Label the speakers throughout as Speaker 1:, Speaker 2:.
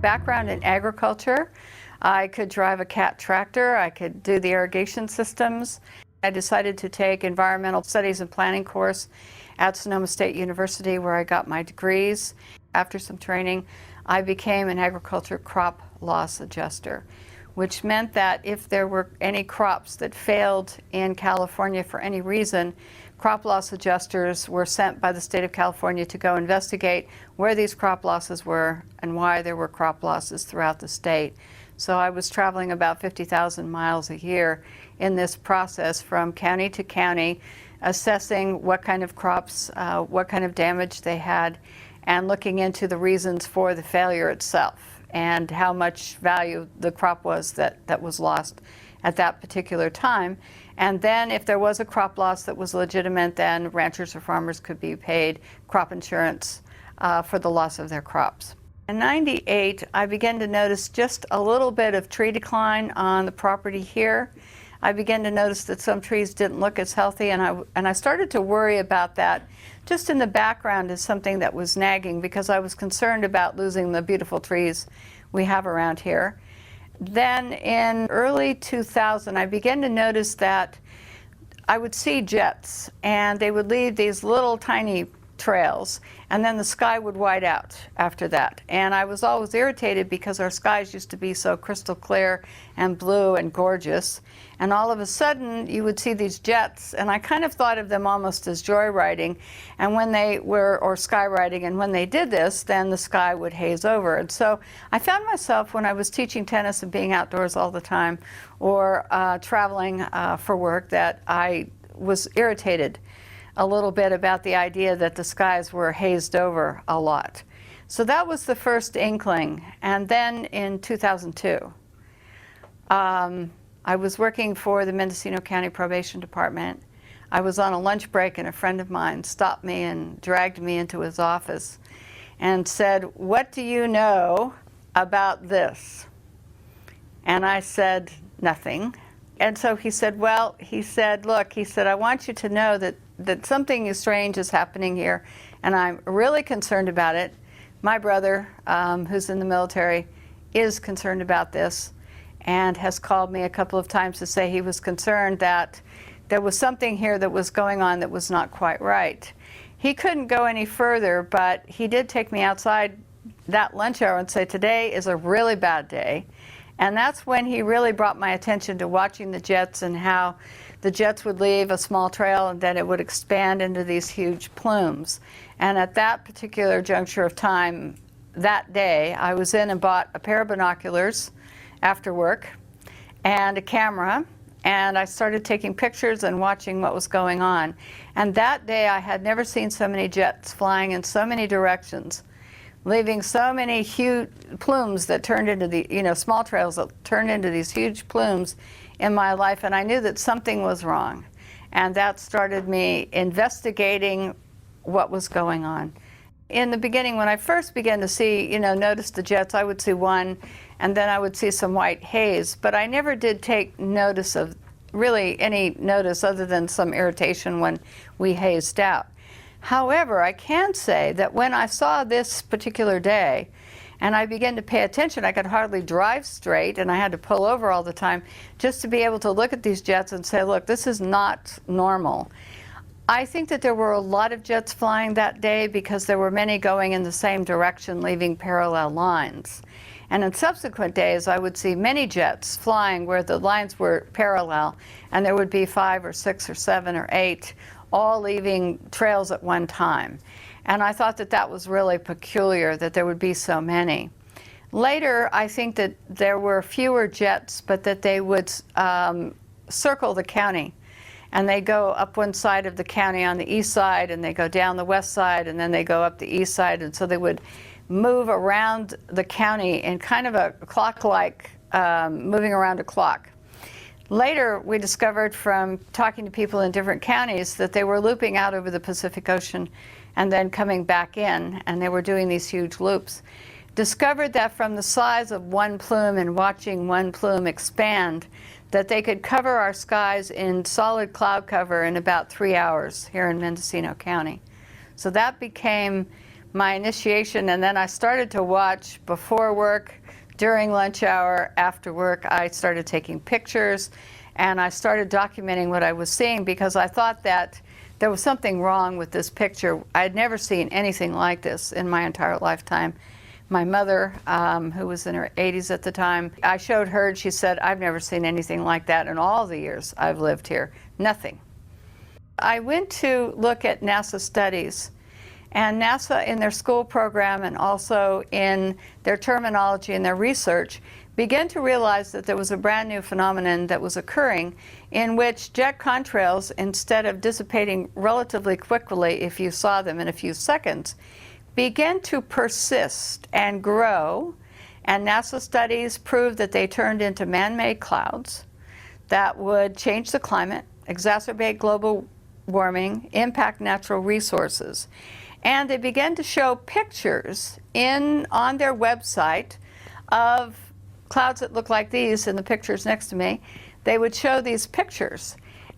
Speaker 1: Background in agriculture. I could drive a cat tractor, I could do the irrigation systems. I decided to take environmental studies and planning course at Sonoma State University where I got my degrees. After some training, I became an agriculture crop loss adjuster, which meant that if there were any crops that failed in California for any reason, crop loss adjusters were sent by the state of California to go investigate where these crop losses were and why there were crop losses throughout the state. So I was traveling about 50,000 miles a year in this process from county to county, assessing what kind of crops, what kind of damage they had, and looking into the reasons for the failure itself and how much value the crop was that was lost at that particular time. And then if there was a crop loss that was legitimate, then ranchers or farmers could be paid crop insurance for the loss of their crops. In '98, I began to notice just a little bit of tree decline on the property here. I began to notice that some trees didn't look as healthy, and I started to worry about that just in the background as something that was nagging, because I was concerned about losing the beautiful trees we have around here. Then in early 2000, I began to notice that I would see jets, and they would leave these little tiny trails, and then the sky would white out after that. And I was always irritated because our skies used to be so crystal clear and blue and gorgeous, and all of a sudden you would see these jets, and I kind of thought of them almost as joyriding, and when they were, or skywriting, and when they did this, then the sky would haze over. And so I found myself, when I was teaching tennis and being outdoors all the time, or traveling for work, that I was irritated a little bit about the idea that the skies were hazed over a lot. So that was the first inkling. And then in 2002, I was working for the Mendocino County Probation Department. I was on a lunch break, and a friend of mine stopped me and dragged me into his office and said, "What do you know about this?" And I said, "Nothing." And so he said, "Well," he said, "look," he said, "I want you to know that something strange is happening here, and I'm really concerned about it. My brother, who's in the military, is concerned about this and has called me a couple of times to say he was concerned that there was something here that was going on that was not quite right." He couldn't go any further, but he did take me outside that lunch hour and say, "Today is a really bad day." And that's when he really brought my attention to watching the jets and how the jets would leave a small trail and then it would expand into these huge plumes. And at that particular juncture of time, that day, I was in and bought a pair of binoculars after work and a camera, and I started taking pictures and watching what was going on. And that day, I had never seen so many jets flying in so many directions, leaving so many huge plumes that turned into the, small trails that turned into these huge plumes in my life. And I knew that something was wrong. And that started me investigating what was going on. In the beginning, when I first began to see, notice the jets, I would see one, and then I would see some white haze. But I never did take notice of, really any notice other than some irritation when we hazed out. However, I can say that when I saw this particular day and I began to pay attention, I could hardly drive straight and I had to pull over all the time just to be able to look at these jets and say, look, this is not normal. I think that there were a lot of jets flying that day because there were many going in the same direction, leaving parallel lines. And in subsequent days, I would see many jets flying where the lines were parallel, and there would be 5 or 6 or 7 or 8 all leaving trails at one time. And I thought that that was really peculiar, that there would be so many. Later, I think that there were fewer jets, but that they would circle the county. And they go up one side of the county on the east side, and they go down the west side, and then they go up the east side. And so they would move around the county in kind of a clock-like, moving around a clock. Later, we discovered from talking to people in different counties that they were looping out over the Pacific Ocean and then coming back in, and they were doing these huge loops. Discovered that from the size of one plume and watching one plume expand, that they could cover our skies in solid cloud cover in about 3 hours here in Mendocino County. So that became my initiation, and then I started to watch before work, during lunch hour, after work. I started taking pictures, and I started documenting what I was seeing because I thought that there was something wrong with this picture. I had never seen anything like this in my entire lifetime. My mother, who was in her 80s at the time, I showed her and she said, I've never seen anything like that in all the years I've lived here. Nothing. I went to look at NASA studies, and NASA in their school program and also in their terminology and their research began to realize that there was a brand new phenomenon that was occurring in which jet contrails, instead of dissipating relatively quickly if you saw them in a few seconds, began to persist and grow. And NASA studies proved that they turned into man-made clouds that would change the climate, exacerbate global warming, impact natural resources. And they began to show pictures on their website of clouds that look like these in the pictures next to me. They would show these pictures.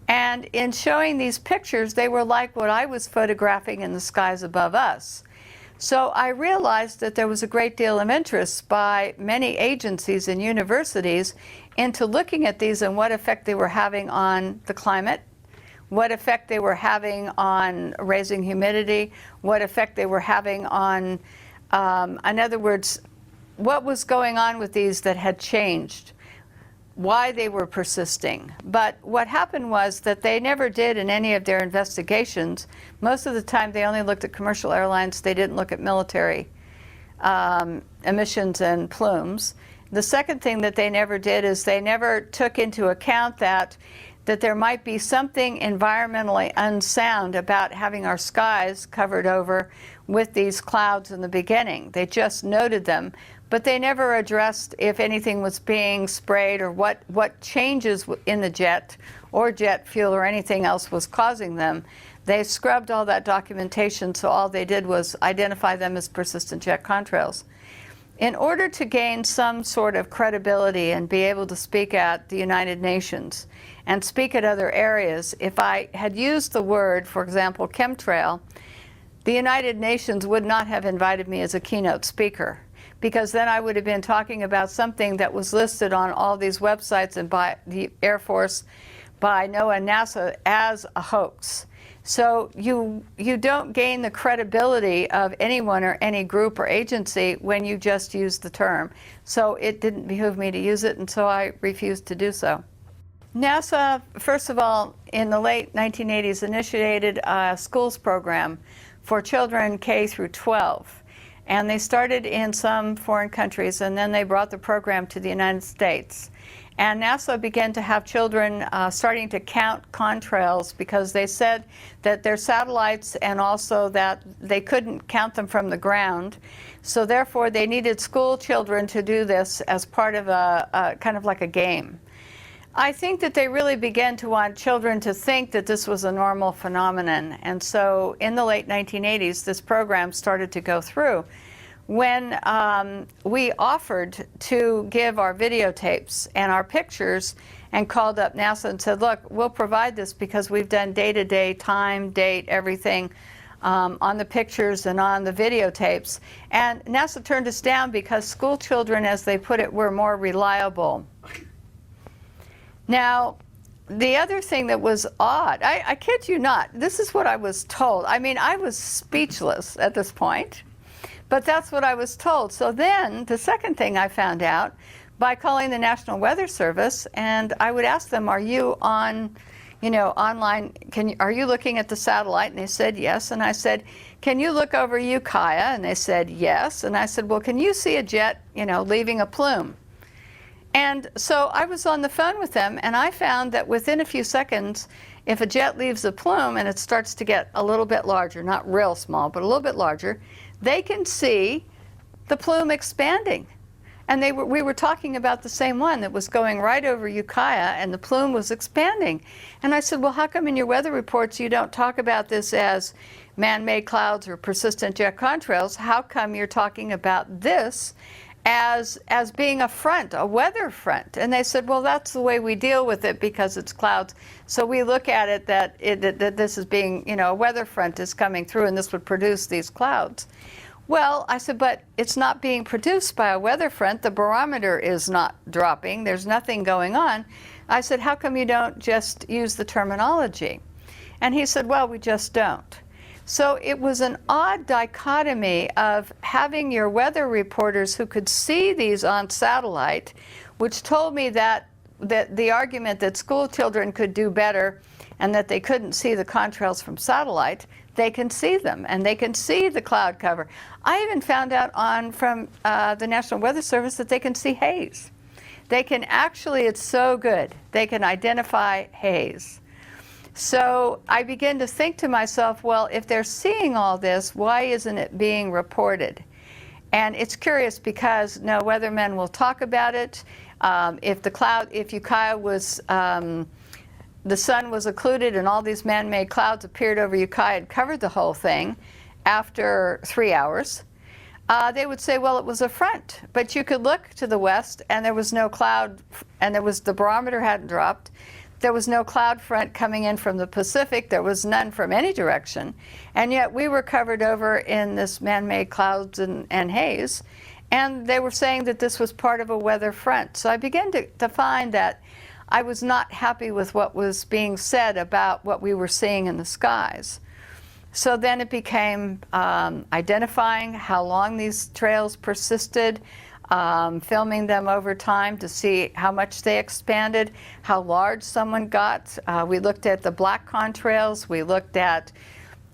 Speaker 1: And in showing these pictures, they were like what I was photographing in the skies above us. So I realized that there was a great deal of interest by many agencies and universities into looking at these and what effect they were having on the climate, what effect they were having on raising humidity, what effect they were having on, in other words, what was going on with these that had changed, why they were persisting. But what happened was that they never did in any of their investigations. Most of the time they only looked at commercial airlines. They didn't look at military emissions and plumes. The second thing that they never did is they never took into account that there might be something environmentally unsound about having our skies covered over with these clouds in the beginning. They just noted them, but they never addressed if anything was being sprayed or what changes in the jet or jet fuel or anything else was causing them. They scrubbed all that documentation, so all they did was identify them as persistent jet contrails. In order to gain some sort of credibility and be able to speak at the United Nations and speak at other areas, if I had used the word, for example, chemtrail, the United Nations would not have invited me as a keynote speaker, because then I would have been talking about something that was listed on all these websites and by the Air Force, by NOAA and NASA as a hoax. So you don't gain the credibility of anyone or any group or agency when you just use the term. So it didn't behoove me to use it, and so I refused to do so. NASA, first of all, in the late 1980s, initiated a schools program for children K through 12. And they started in some foreign countries, and then they brought the program to the United States. And NASA began to have children starting to count contrails because they said that their satellites and also that they couldn't count them from the ground. So therefore, they needed school children to do this as part of a kind of like a game. I think that they really began to want children to think that this was a normal phenomenon. And so in the late 1980s, this program started to go through. When we offered to give our videotapes and our pictures and called up NASA and said, look, we'll provide this because we've done day-to-day, time, date, everything on the pictures and on the videotapes. And NASA turned us down because school children, as they put it, were more reliable. Now, the other thing that was odd, I kid you not, this is what I was told. I mean, I was speechless at this point. But that's what I was told. So then the second thing I found out by calling the National Weather Service, and I would ask them, are you on, online, are you looking at the satellite? And they said yes. And I said, can you look over Ukiah? And they said yes. And I said, well, can you see a jet, leaving a plume? And so I was on the phone with them, and I found that within a few seconds, if a jet leaves a plume and it starts to get a little bit larger, not real small, but a little bit larger, they can see the plume expanding. And we were talking about the same one that was going right over Ukiah, and the plume was expanding. And I said, well, how come in your weather reports you don't talk about this as man-made clouds or persistent jet contrails? How come you're talking about this as being a front, a weather front. And they said, well, that's the way we deal with it because it's clouds. So we look at it that this is being, a weather front is coming through and this would produce these clouds. Well, I said, but it's not being produced by a weather front. The barometer is not dropping. There's nothing going on. I said, how come you don't just use the terminology? And he said, well, we just don't. So it was an odd dichotomy of having your weather reporters who could see these on satellite, which told me that the argument that school children could do better and that they couldn't see the contrails from satellite, they can see them and they can see the cloud cover. I even found out from the National Weather Service that they can see haze. They can actually, it's so good, they can identify haze. So I begin to think to myself, well, if they're seeing all this, why isn't it being reported? And it's curious because no weathermen will talk about it. If Ukiah was, the sun was occluded and all these man-made clouds appeared over Ukiah and covered the whole thing after 3 hours, they would say, well, it was a front. But you could look to the west and there was no cloud, and the barometer hadn't dropped. There was no cloud front coming in from the Pacific. There was none from any direction. And yet we were covered over in this man-made clouds and haze. And they were saying that this was part of a weather front. So I began to find that I was not happy with what was being said about what we were seeing in the skies. So then it became identifying how long these trails persisted, filming them over time to see how much they expanded, how large someone got. We looked at the black contrails, we looked at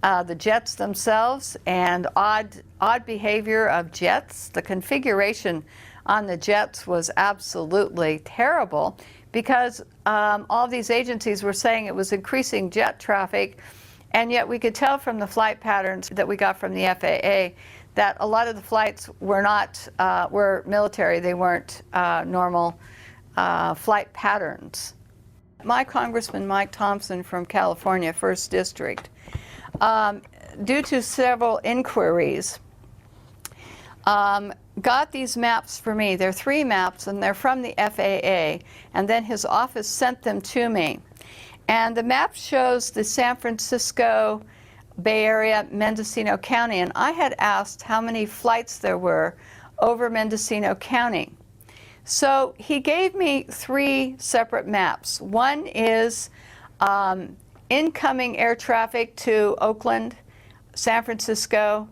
Speaker 1: the jets themselves, and odd behavior of jets. The configuration on the jets was absolutely terrible because all these agencies were saying it was increasing jet traffic, and yet we could tell from the flight patterns that we got from the FAA that a lot of the flights were military. They weren't normal flight patterns. My Congressman Mike Thompson from California, 1st District, due to several inquiries, got these maps for me. They're 3 maps and they're from the FAA, and then his office sent them to me. And the map shows the San Francisco Bay Area, Mendocino County, and I had asked how many flights there were over Mendocino County. So he gave me 3 separate maps. One is incoming air traffic to Oakland, San Francisco,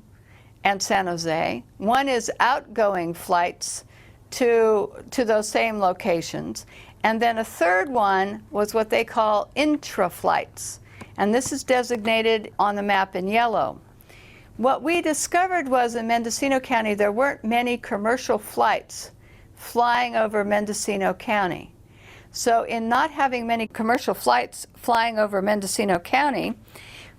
Speaker 1: and San Jose. One is outgoing flights to those same locations. And then a third one was what they call intra-flights. And this is designated on the map in yellow. What we discovered was in Mendocino County there weren't many commercial flights flying over Mendocino County. So in not having many commercial flights flying over Mendocino County,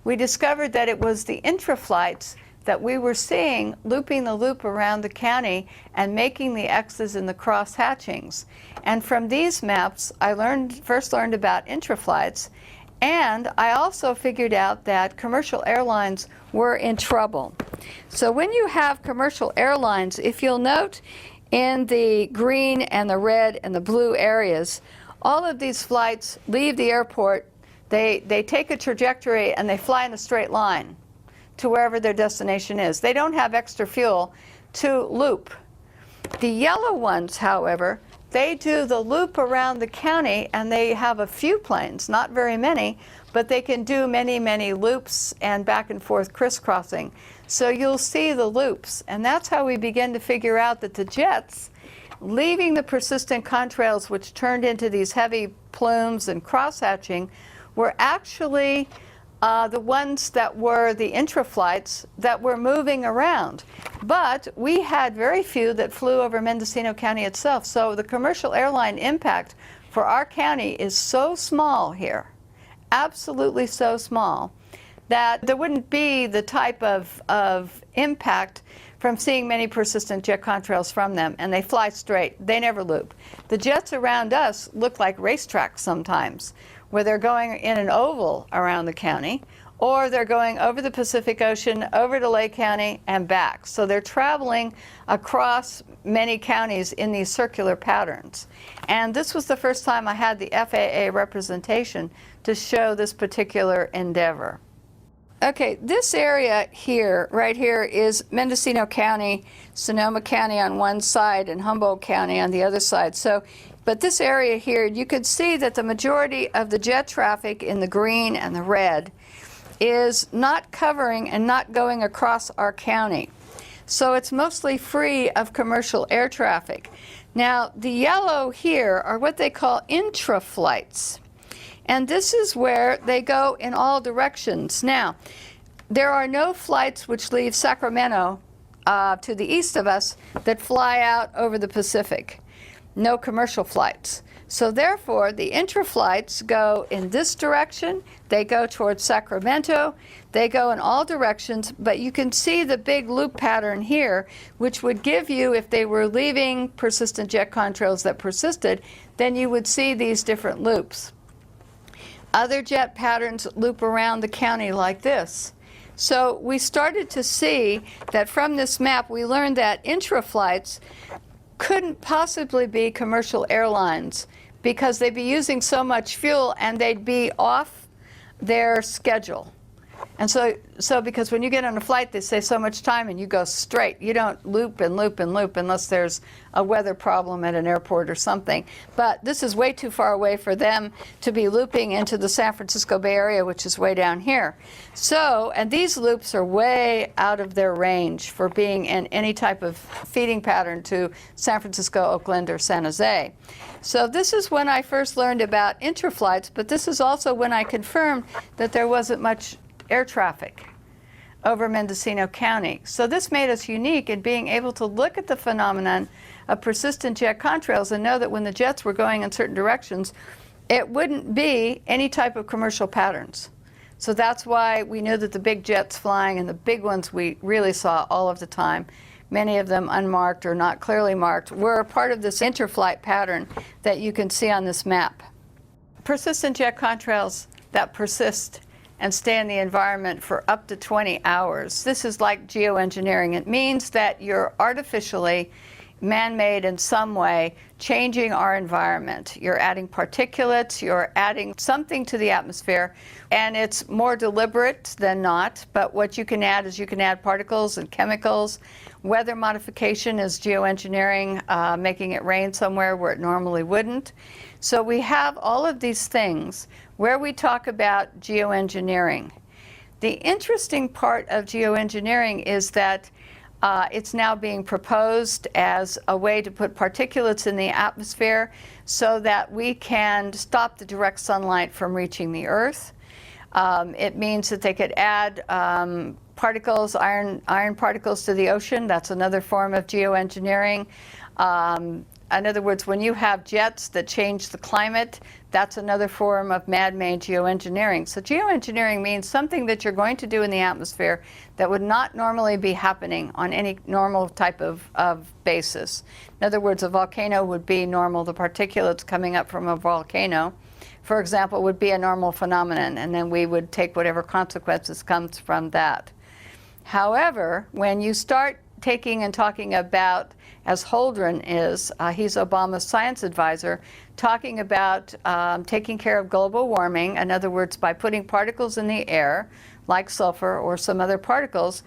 Speaker 1: we discovered that it was the intra-flights that we were seeing looping the loop around the county and making the X's in the cross hatchings. And from these maps, I first learned about intra-flights, and I also figured out that commercial airlines were in trouble. So when you have commercial airlines, if you'll note in the green and the red and the blue areas, all of these flights leave the airport, they take a trajectory and they fly in a straight line to wherever their destination is. They don't have extra fuel to loop. The yellow ones, however, they do the loop around the county, and they have a few planes, not very many, but they can do many, many loops and back and forth crisscrossing. So you'll see the loops, and that's how we begin to figure out that the jets, leaving the persistent contrails, which turned into these heavy plumes and cross-hatching, were actually the ones that were the intra-flights that were moving around. But we had very few that flew over Mendocino County itself. So the commercial airline impact for our county is so small here, absolutely so small, that there wouldn't be the type of impact from seeing many persistent jet contrails from them. And they fly straight. They never loop. The jets around us look like racetracks sometimes, where they're going in an oval around the county, or they're going over the Pacific Ocean, over to Lake County, and back. So they're traveling across many counties in these circular patterns. And this was the first time I had the FAA representation to show this particular endeavor. Okay, this area here, right here, is Mendocino County, Sonoma County on one side, and Humboldt County on the other side. But this area here, you could see that the majority of the jet traffic in the green and the red is not covering and not going across our county. So it's mostly free of commercial air traffic. Now, the yellow here are what they call intra-flights. And this is where they go in all directions. Now, there are no flights which leave Sacramento to the east of us that fly out over the Pacific. No commercial flights. So therefore, the intra-flights go in this direction. They go towards Sacramento. They go in all directions. But you can see the big loop pattern here, which would give you, if they were leaving persistent jet contrails that persisted, then you would see these different loops. Other jet patterns loop around the county like this. So we started to see that from this map, we learned that intra-flights couldn't possibly be commercial airlines because they'd be using so much fuel and they'd be off their schedule. And so because when you get on a flight, they say so much time and you go straight. You don't loop and loop and loop unless there's a weather problem at an airport or something. But this is way too far away for them to be looping into the San Francisco Bay Area, which is way down here. So, and these loops are way out of their range for being in any type of feeding pattern to San Francisco, Oakland, or San Jose. So this is when I first learned about intra-flights, but this is also when I confirmed that there wasn't much air traffic over Mendocino County. So this made us unique in being able to look at the phenomenon of persistent jet contrails and know that when the jets were going in certain directions, it wouldn't be any type of commercial patterns. So that's why we knew that the big jets flying, and the big ones we really saw all of the time, many of them unmarked or not clearly marked, were a part of this interflight pattern that you can see on this map. Persistent jet contrails that persist and stay in the environment for up to 20 hours. This is like geoengineering. It means that you're artificially, man-made in some way, changing our environment. You're adding particulates, you're adding something to the atmosphere, and it's more deliberate than not, but what you can add is you can add particles and chemicals. Weather modification is geoengineering, making it rain somewhere where it normally wouldn't. So we have all of these things where we talk about geoengineering. The interesting part of geoengineering is that it's now being proposed as a way to put particulates in the atmosphere so that we can stop the direct sunlight from reaching the Earth. It means that they could add particles, iron particles to the ocean. That's another form of geoengineering. In other words, when you have jets that change the climate, that's another form of man-made geoengineering. So geoengineering means something that you're going to do in the atmosphere that would not normally be happening on any normal type of basis. In other words, a volcano would be normal. The particulates coming up from a volcano, for example, would be a normal phenomenon, and then we would take whatever consequences comes from that. However, when you start taking and talking about, as Holdren is, he's Obama's science advisor, talking about taking care of global warming, in other words, by putting particles in the air, like sulfur or some other particles,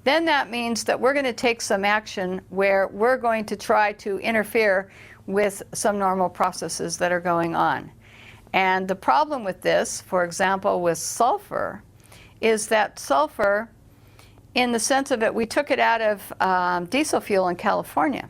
Speaker 1: then that means that we're going to take some action where we're going to try to interfere with some normal processes that are going on. And the problem with this, for example, with sulfur, is that sulfur, in the sense of it, we took it out of diesel fuel in California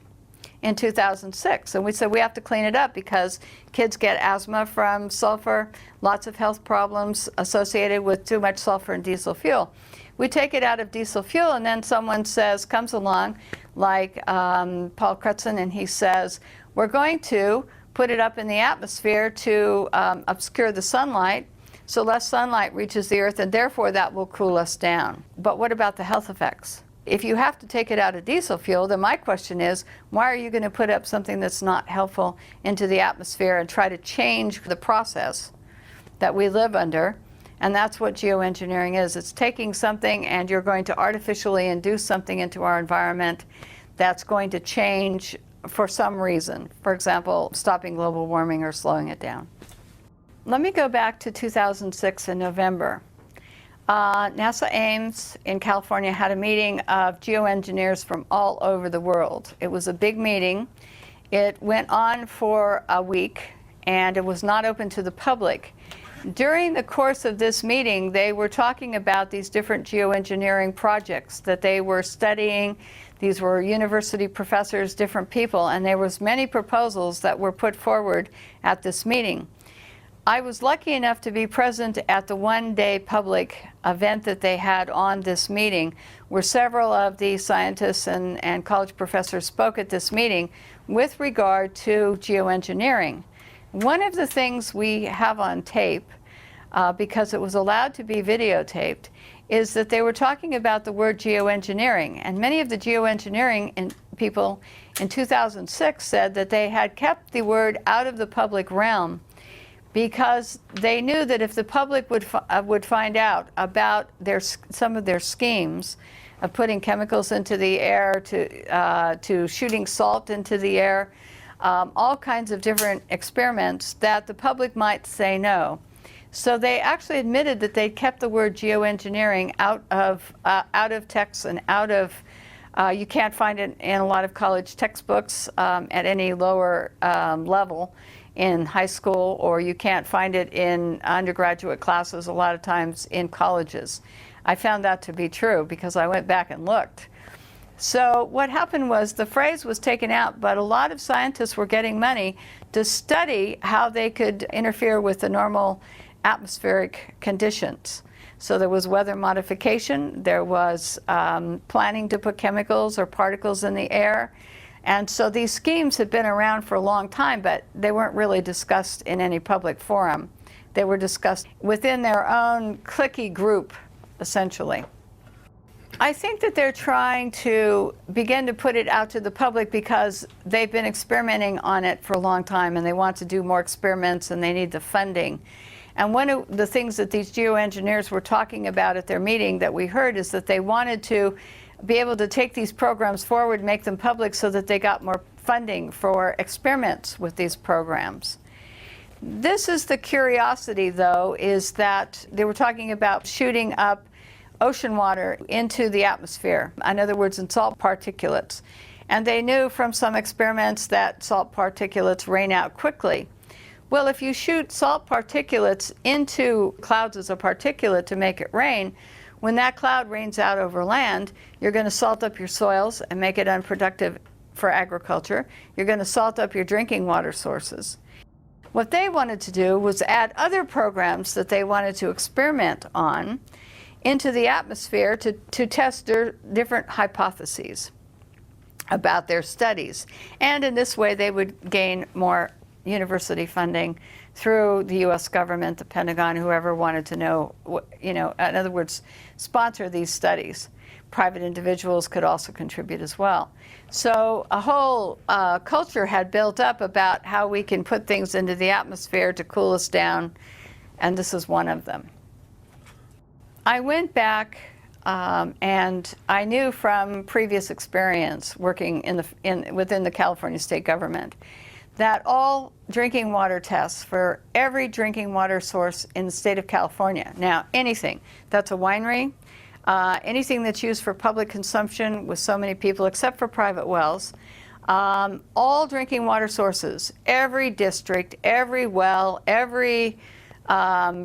Speaker 1: in 2006. And we said we have to clean it up because kids get asthma from sulfur, lots of health problems associated with too much sulfur in diesel fuel. We take it out of diesel fuel, and then someone comes along, like Paul Crutzen, and he says, we're going to put it up in the atmosphere to obscure the sunlight, so less sunlight reaches the Earth, and therefore that will cool us down. But what about the health effects? If you have to take it out of diesel fuel, then my question is, why are you going to put up something that's not helpful into the atmosphere and try to change the process that we live under And that's what geoengineering is. It's taking something and you're going to artificially induce something into our environment that's going to change for some reason. For example, stopping global warming or slowing it down. Let me go back to 2006 in November. NASA Ames in California had a meeting of geoengineers from all over the world. It was a big meeting. It went on for a week and it was not open to the public. During the course of this meeting, they were talking about these different geoengineering projects that they were studying. These were university professors, different people, and there was many proposals that were put forward at this meeting. I was lucky enough to be present at the one-day public event that they had on this meeting, where several of the scientists and college professors spoke at this meeting with regard to geoengineering. One of the things we have on tape, because it was allowed to be videotaped, is that they were talking about the word geoengineering. And many of the geoengineering people in 2006 said that they had kept the word out of the public realm because they knew that if the public would find out about some of their schemes of putting chemicals into the air, to shooting salt into the air, all kinds of different experiments, that the public might say no. So they actually admitted that they kept the word geoengineering out of texts and out of, you can't find it in a lot of college textbooks at any lower level in high school, or you can't find it in undergraduate classes a lot of times in colleges. I found that to be true because I went back and looked. So what happened was the phrase was taken out, but a lot of scientists were getting money to study how they could interfere with the normal atmospheric conditions. So there was weather modification, there was planning to put chemicals or particles in the air. And so these schemes had been around for a long time, but they weren't really discussed in any public forum. They were discussed within their own cliquey group, essentially. I think that they're trying to begin to put it out to the public because they've been experimenting on it for a long time and they want to do more experiments and they need the funding. And one of the things that these geoengineers were talking about at their meeting that we heard is that they wanted to be able to take these programs forward, make them public so that they got more funding for experiments with these programs. This is the curiosity, though, is that they were talking about shooting up ocean water into the atmosphere, in other words, in salt particulates. And they knew from some experiments that salt particulates rain out quickly. Well, if you shoot salt particulates into clouds as a particulate to make it rain, when that cloud rains out over land, you're going to salt up your soils and make it unproductive for agriculture. You're going to salt up your drinking water sources. What they wanted to do was add other programs that they wanted to experiment on into the atmosphere to test their different hypotheses about their studies. And in this way, they would gain more university funding through the U.S. government, the Pentagon, whoever wanted to know, in other words, sponsor these studies. Private individuals could also contribute as well. So a whole culture had built up about how we can put things into the atmosphere to cool us down, and this is one of them. I went back and I knew from previous experience working within the California state government that all drinking water tests for every drinking water source in the state of California, now anything that's a winery, anything that's used for public consumption with so many people except for private wells, all drinking water sources, every district, every well, every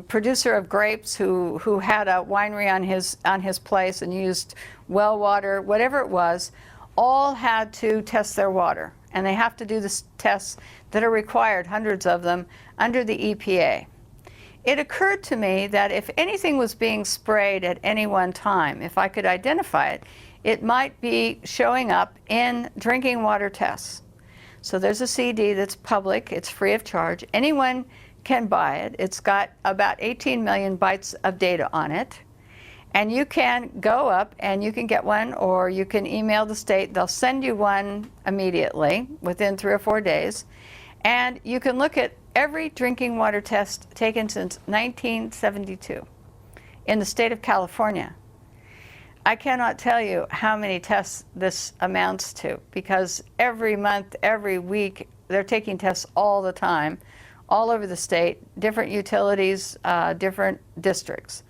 Speaker 1: producer of grapes who had a winery on his place and used well water, whatever it was, all had to test their water. And they have to do the tests that are required, hundreds of them, under the EPA. It occurred to me that if anything was being sprayed at any one time, if I could identify it, it might be showing up in drinking water tests. So there's a CD that's public, it's free of charge. Anyone can buy it. It's got about 18 million bytes of data on it. And you can go up and you can get one, or you can email the state. They'll send you one immediately within 3 or 4 days. And you can look at every drinking water test taken since 1972. in the state of California. I cannot tell you how many tests this amounts to, because every month, every week, they're taking tests all the time, all over the state, different utilities, different districts.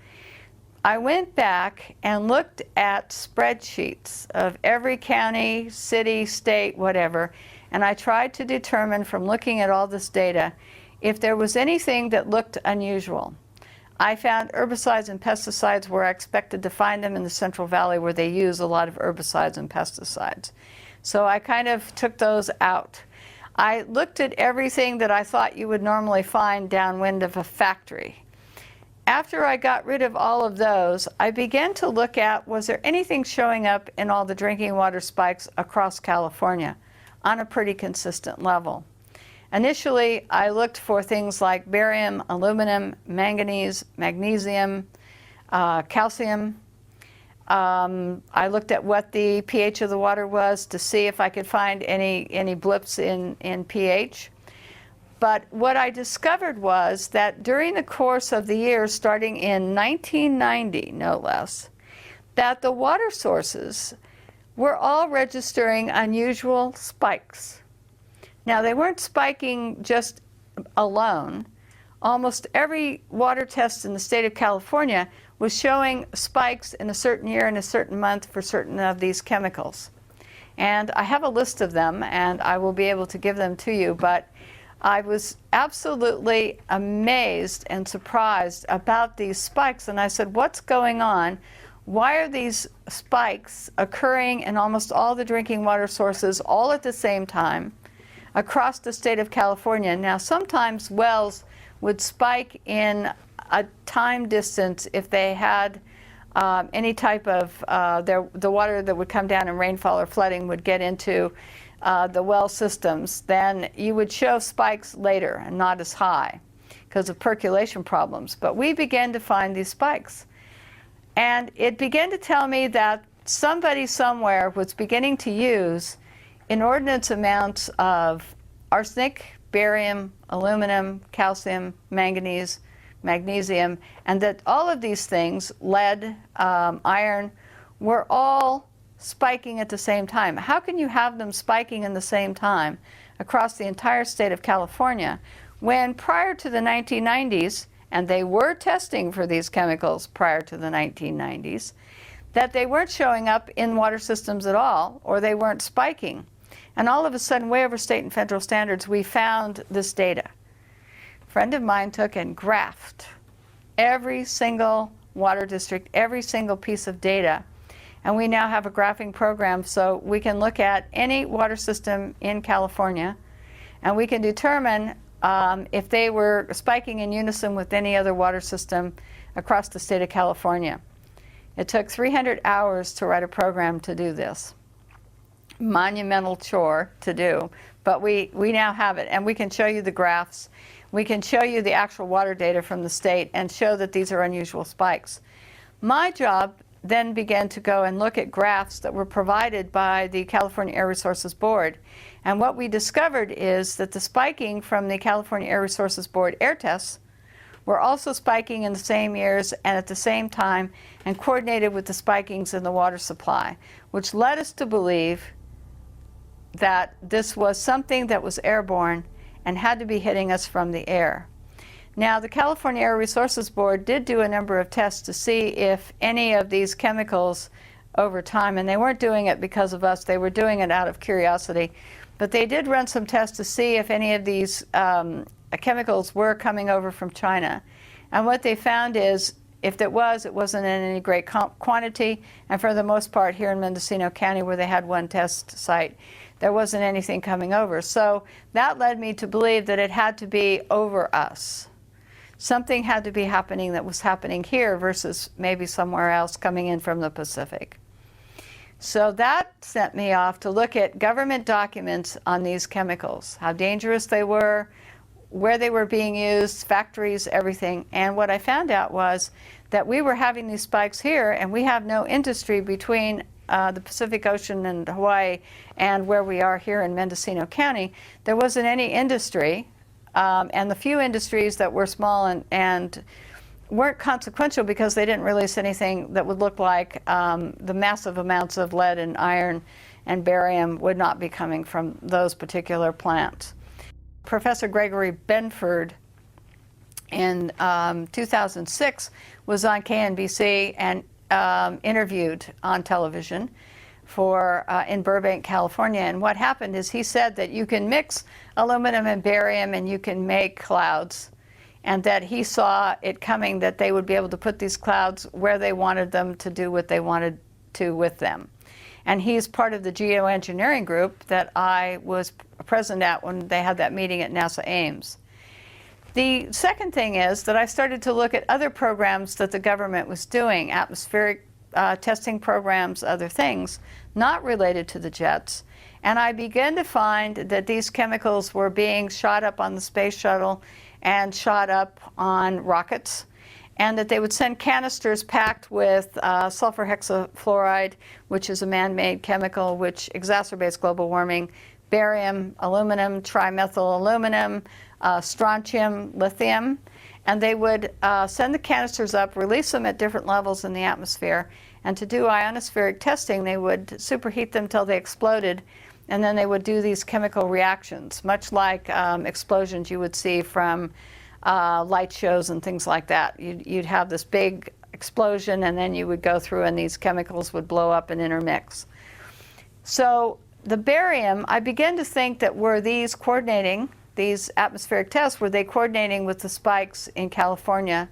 Speaker 1: I went back and looked at spreadsheets of every county, city, state, whatever, and I tried to determine from looking at all this data if there was anything that looked unusual. I found herbicides and pesticides where I expected to find them in the Central Valley, where they use a lot of herbicides and pesticides. So I kind of took those out. I looked at everything that I thought you would normally find downwind of a factory. After I got rid of all of those, I began to look at, was there anything showing up in all the drinking water spikes across California on a pretty consistent level? Initially, I looked for things like barium, aluminum, manganese, magnesium, calcium. I looked at what the pH of the water was to see if I could find any blips in pH. But what I discovered was that during the course of the year, starting in 1990, no less, that the water sources were all registering unusual spikes. Now, they weren't spiking just alone. Almost every water test in the state of California was showing spikes in a certain year and a certain month for certain of these chemicals. And I have a list of them, and I will be able to give them to you, but I was absolutely amazed and surprised about these spikes, and I said, what's going on? Why are these spikes occurring in almost all the drinking water sources all at the same time across the state of California? Now, sometimes wells would spike in a time distance if they had any type of, the water that would come down in rainfall or flooding would get into the well systems. Then you would show spikes later and not as high because of percolation problems. But we began to find these spikes. And it began to tell me that somebody somewhere was beginning to use inordinate amounts of arsenic, barium, aluminum, calcium, manganese, magnesium, and that all of these things, lead, iron, were all spiking at the same time. How can you have them spiking in the same time across the entire state of California when prior to the 1990s, and they were testing for these chemicals prior to the 1990s, that they weren't showing up in water systems at all, or they weren't spiking? And all of a sudden, way over state and federal standards, we found this data. A friend of mine took and graphed every single water district, every single piece of data, and we now have a graphing program so we can look at any water system in California, and we can determine if they were spiking in unison with any other water system across the state of California. It took 300 hours to write a program to do this. Monumental chore to do, but we now have it, and we can show you the graphs. We can show you the actual water data from the state and show that these are unusual spikes. My job then began to go and look at graphs that were provided by the California Air Resources Board. And what we discovered is that the spiking from the California Air Resources Board air tests were also spiking in the same years and at the same time, and coordinated with the spikings in the water supply, which led us to believe that this was something that was airborne and had to be hitting us from the air. Now, the California Air Resources Board did do a number of tests to see if any of these chemicals over time, and they weren't doing it because of us, they were doing it out of curiosity, but they did run some tests to see if any of these chemicals were coming over from China. And what they found is, if it wasn't in any great quantity, and for the most part here in Mendocino County, where they had one test site, there wasn't anything coming over. So that led me to believe that it had to be over us. Something had to be happening that was happening here versus maybe somewhere else coming in from the Pacific. So that sent me off to look at government documents on these chemicals, how dangerous they were, where they were being used, factories, everything. And what I found out was that we were having these spikes here, and we have no industry between the Pacific Ocean and Hawaii and where we are here in Mendocino County. There wasn't any industry, and the few industries that were small and weren't consequential because they didn't release anything that would look like the massive amounts of lead and iron and barium would not be coming from those particular plants. Professor Gregory Benford in 2006 was on KNBC and interviewed on television in Burbank, California. And what happened is he said that you can mix aluminum and barium and you can make clouds, and that he saw it coming that they would be able to put these clouds where they wanted them to do what they wanted to with them. And he's part of the geoengineering group that I was present at when they had that meeting at NASA Ames. The second thing is that I started to look at other programs that the government was doing, atmospheric testing programs, other things, not related to the jets. And I began to find that these chemicals were being shot up on the space shuttle and shot up on rockets, and that they would send canisters packed with sulfur hexafluoride, which is a man-made chemical which exacerbates global warming, barium, aluminum, trimethyl aluminum, strontium, lithium, and they would send the canisters up, release them at different levels in the atmosphere, and to do ionospheric testing, they would superheat them till they exploded, and then they would do these chemical reactions, much like explosions you would see from light shows and things like that. You'd have this big explosion, and then you would go through, and these chemicals would blow up and intermix. So the barium, I began to think that were these coordinating, these atmospheric tests, were they coordinating with the spikes in California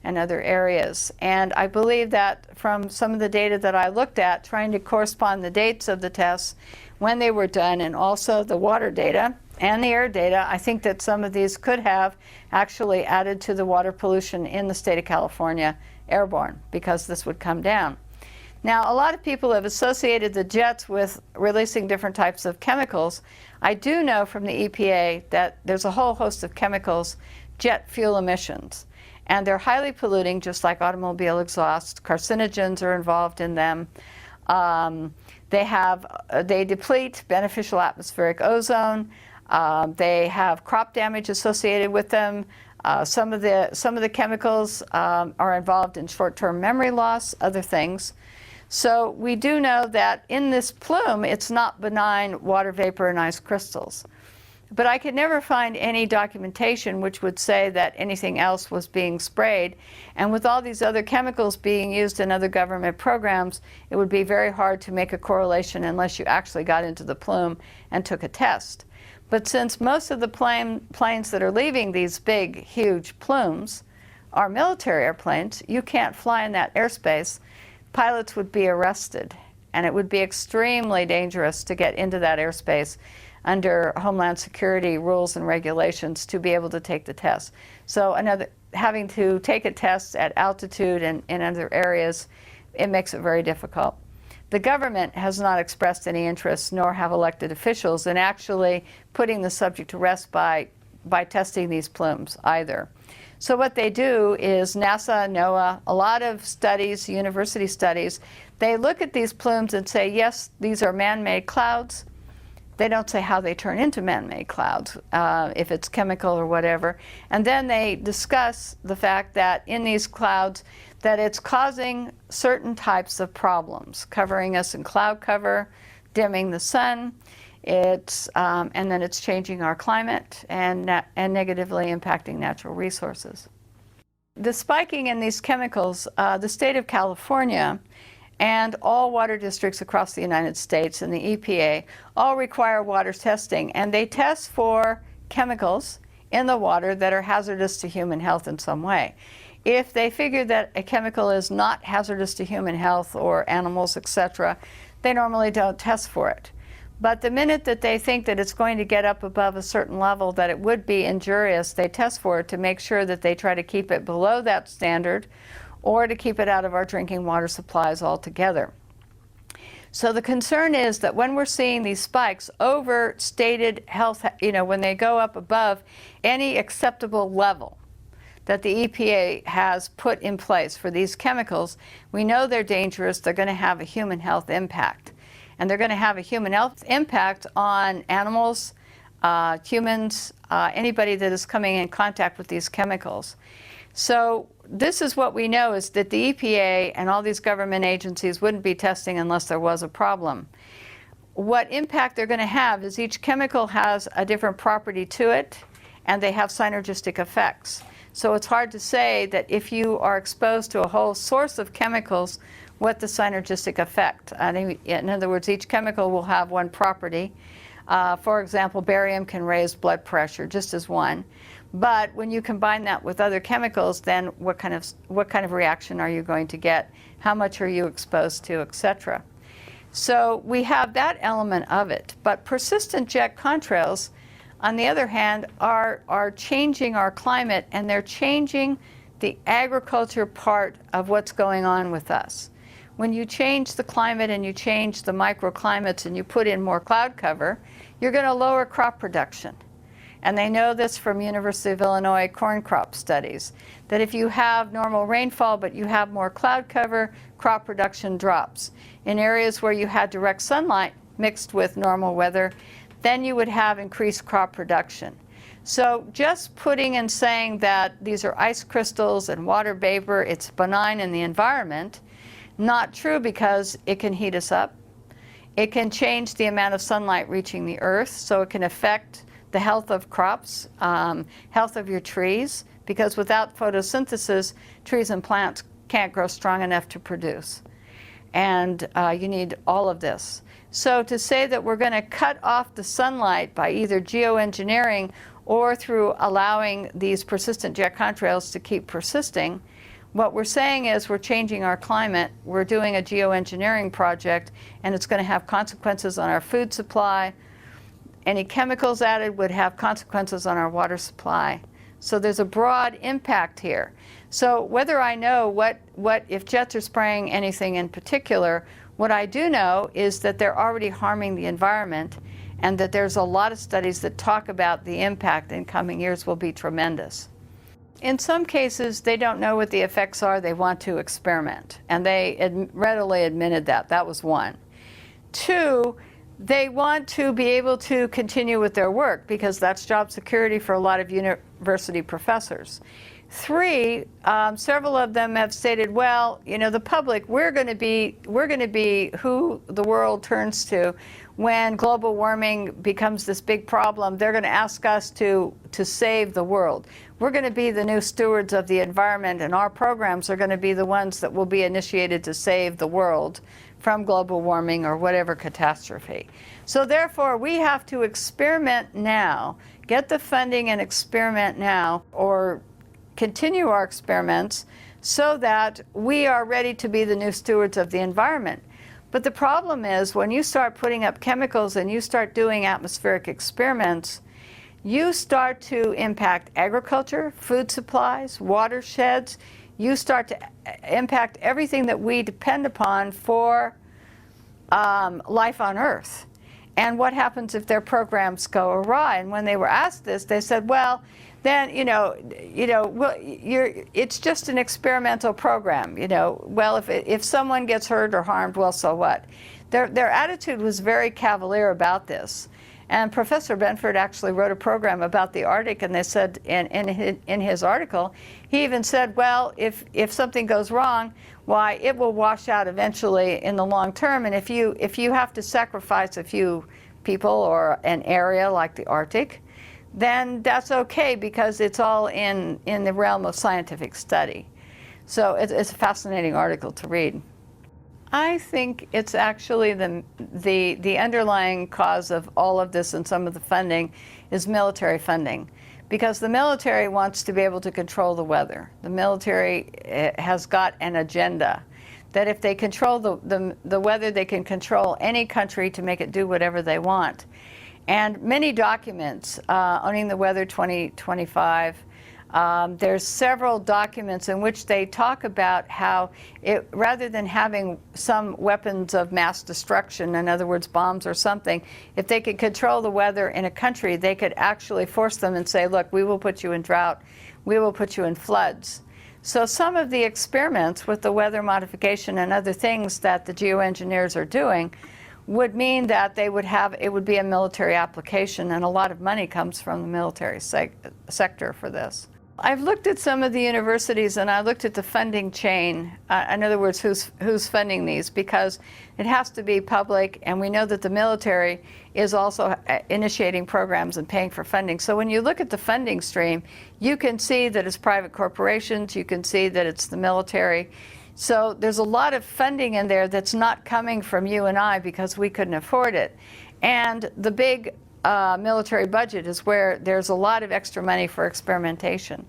Speaker 1: and other areas? And I believe that from some of the data that I looked at, trying to correspond the dates of the tests, when they were done, and also the water data and the air data, I think that some of these could have actually added to the water pollution in the state of California airborne, because this would come down. Now, a lot of people have associated the jets with releasing different types of chemicals. I do know from the EPA that there's a whole host of chemicals, jet fuel emissions, and they're highly polluting, just like automobile exhaust. Carcinogens are involved in them. They deplete beneficial atmospheric ozone. They have crop damage associated with them. Some of the chemicals are involved in short-term memory loss, other things. So we do know that in this plume, it's not benign water vapor and ice crystals. But I could never find any documentation which would say that anything else was being sprayed. And with all these other chemicals being used in other government programs, it would be very hard to make a correlation unless you actually got into the plume and took a test. But since most of the planes that are leaving these big, huge plumes are military airplanes, you can't fly in that airspace. Pilots would be arrested, and it would be extremely dangerous to get into that airspace under Homeland Security rules and regulations to be able to take the test. So having to take a test at altitude and in other areas, it makes it very difficult. The government has not expressed any interest, nor have elected officials, in actually putting the subject to rest by testing these plumes either. So what they do is NASA, NOAA, a lot of studies, university studies, they look at these plumes and say, yes, these are man-made clouds. They don't say how they turn into man-made clouds, if it's chemical or whatever. And then they discuss the fact that in these clouds, that it's causing certain types of problems, covering us in cloud cover, dimming the sun, and then it's changing our climate and negatively impacting natural resources. The spiking in these chemicals, the state of California and all water districts across the United States and the EPA all require water testing, and they test for chemicals in the water that are hazardous to human health in some way. If they figure that a chemical is not hazardous to human health or animals, etc., they normally don't test for it. But the minute that they think that it's going to get up above a certain level that it would be injurious, they test for it to make sure that they try to keep it below that standard or to keep it out of our drinking water supplies altogether. So the concern is that when we're seeing these spikes, overstated health, when they go up above any acceptable level that the EPA has put in place for these chemicals, we know they're dangerous, they're going to have a human health impact. And they're going to have a human health impact on animals, humans, anybody that is coming in contact with these chemicals. So this is what we know, is that the EPA and all these government agencies wouldn't be testing unless there was a problem. What impact they're going to have is each chemical has a different property to it, and they have synergistic effects. So it's hard to say that if you are exposed to a whole source of chemicals, what the synergistic effect. In other words, each chemical will have one property. For example, barium can raise blood pressure, just as one. But when you combine that with other chemicals, then what kind of reaction are you going to get? How much are you exposed to, etc. So we have that element of it. But persistent jet contrails, on the other hand, are changing our climate, and they're changing the agriculture part of what's going on with us. When you change the climate and you change the microclimates and you put in more cloud cover, you're going to lower crop production. And they know this from University of Illinois corn crop studies, that if you have normal rainfall but you have more cloud cover, crop production drops. In areas where you had direct sunlight mixed with normal weather, then you would have increased crop production. So just putting and saying that these are ice crystals and water vapor, it's benign in the environment, not true, because it can heat us up. It can change the amount of sunlight reaching the earth, so it can affect the health of crops, health of your trees, because without photosynthesis, trees and plants can't grow strong enough to produce. And you need all of this. So to say that we're going to cut off the sunlight by either geoengineering or through allowing these persistent jet contrails to keep persisting, what we're saying is we're changing our climate, we're doing a geoengineering project, and it's going to have consequences on our food supply. Any chemicals added would have consequences on our water supply. So there's a broad impact here. So whether I know what if jets are spraying anything in particular, what I do know is that they're already harming the environment, and that there's a lot of studies that talk about the impact in coming years will be tremendous. In some cases, they don't know what the effects are. They want to experiment, and they readily admitted that. That was one. Two, they want to be able to continue with their work, because that's job security for a lot of university professors. Three, several of them have stated, well, you know, the public, we're going to be who the world turns to when global warming becomes this big problem. They're going to ask us to save the world. We're going to be the new stewards of the environment, and our programs are going to be the ones that will be initiated to save the world from global warming or whatever catastrophe. So therefore, we have to experiment now, get the funding and experiment now, or continue our experiments so that we are ready to be the new stewards of the environment. But the problem is, when you start putting up chemicals and you start doing atmospheric experiments, you start to impact agriculture, food supplies, watersheds. You start to impact everything that we depend upon for life on Earth. And what happens if their programs go awry? And when they were asked this, they said, well, then, it's just an experimental program. Well, if someone gets hurt or harmed, well, so what? Their attitude was very cavalier about this. And Professor Benford actually wrote a program about the Arctic, and they said in his article, he even said, well, if something goes wrong, why, it will wash out eventually in the long term. And if you have to sacrifice a few people or an area like the Arctic, then that's okay, because it's all in the realm of scientific study. So it's a fascinating article to read. I think it's actually the underlying cause of all of this, and some of the funding is military funding, because the military wants to be able to control the weather. The military has got an agenda that if they control the weather, they can control any country to make it do whatever they want. And many documents, Owning the Weather 2025, there's several documents in which they talk about how rather than having some weapons of mass destruction, in other words, bombs or something, if they could control the weather in a country, they could actually force them and say, look, we will put you in drought, we will put you in floods. So some of the experiments with the weather modification and other things that the geoengineers are doing would mean that it would be a military application, and a lot of money comes from the military sector for this. I've looked at some of the universities and I looked at the funding chain, in other words, who's funding these, because it has to be public, and we know that the military is also initiating programs and paying for funding. So when you look at the funding stream, you can see that it's private corporations, you can see that it's the military. So there's a lot of funding in there that's not coming from you and I because we couldn't afford it. And the big military budget is where there's a lot of extra money for experimentation.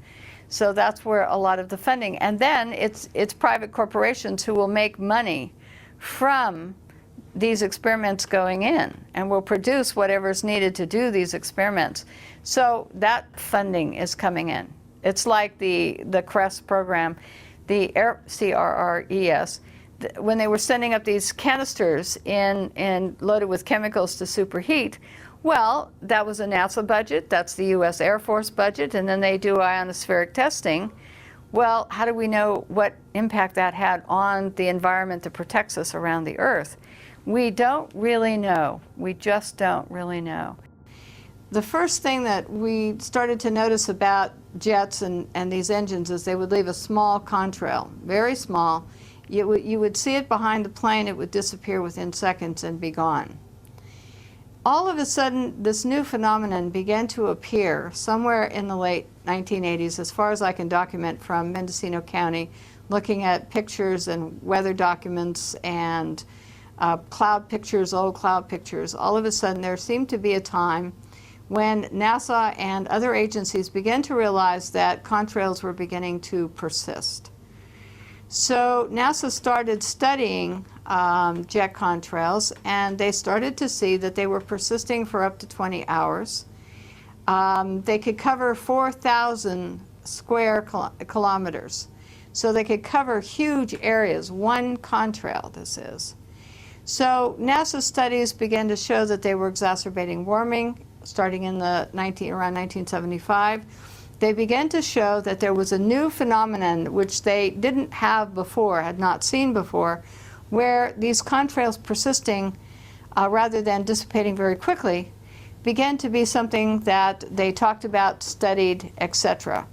Speaker 1: So that's where a lot of the funding, and then it's private corporations who will make money from these experiments going in and will produce whatever's needed to do these experiments. So that funding is coming in. It's like the CRES program, the CRRES, when they were sending up these canisters in loaded with chemicals to superheat. Well, that was a NASA budget, that's the US Air Force budget, and then they do ionospheric testing. Well, how do we know what impact that had on the environment that protects us around the Earth? We don't really know. We just don't really know. The first thing that we started to notice about jets and these engines is they would leave a small contrail, very small. You would see it behind the plane, it would disappear within seconds and be gone. All of a sudden, this new phenomenon began to appear somewhere in the late 1980s, as far as I can document from Mendocino County, looking at pictures and weather documents and cloud pictures, old cloud pictures. All of a sudden, there seemed to be a time when NASA and other agencies began to realize that contrails were beginning to persist. So NASA started studying jet contrails, and they started to see that they were persisting for up to 20 hours. They could cover 4,000 square kilometers. So they could cover huge areas, one contrail this is. So NASA studies began to show that they were exacerbating warming starting in the around 1975. They began to show that there was a new phenomenon which they didn't have before, had not seen before, where these contrails persisting rather than dissipating very quickly began to be something that they talked about, studied, etc.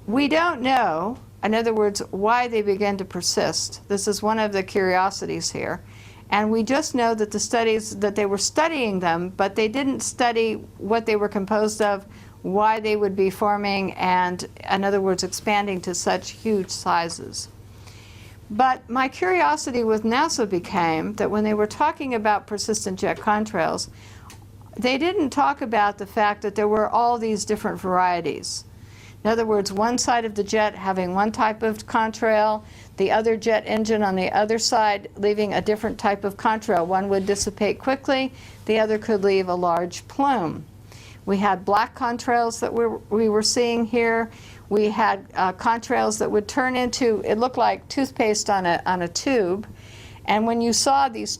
Speaker 1: We don't know, in other words, why they began to persist. This is one of the curiosities here. And we just know that the studies, that they were studying them, but they didn't study what they were composed of, why they would be forming, and in other words, expanding to such huge sizes. But my curiosity with NASA became that when they were talking about persistent jet contrails, they didn't talk about the fact that there were all these different varieties. In other words, one side of the jet having one type of contrail, the other jet engine on the other side leaving a different type of contrail. One would dissipate quickly, the other could leave a large plume. We had black contrails that we were seeing here. We had contrails that would turn into, it looked like toothpaste on a tube. And when you saw these,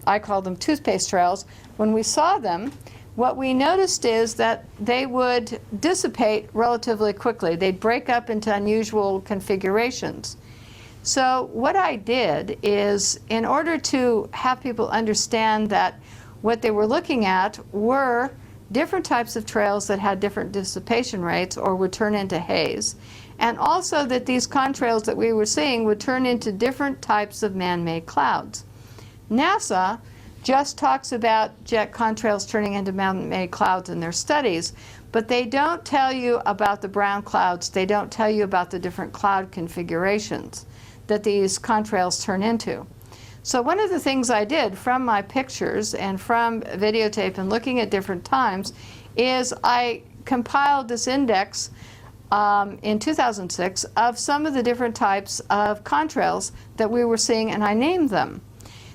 Speaker 1: I call them toothpaste trails. When we saw them, what we noticed is that they would dissipate relatively quickly. They'd break up into unusual configurations. So what I did is, in order to have people understand that what they were looking at were different types of trails that had different dissipation rates or would turn into haze, and also that these contrails that we were seeing would turn into different types of man-made clouds. NASA just talks about jet contrails turning into man-made clouds in their studies, but they don't tell you about the brown clouds. They don't tell you about the different cloud configurations that these contrails turn into. So one of the things I did from my pictures and from videotape and looking at different times is I compiled this index in 2006 of some of the different types of contrails that we were seeing, and I named them.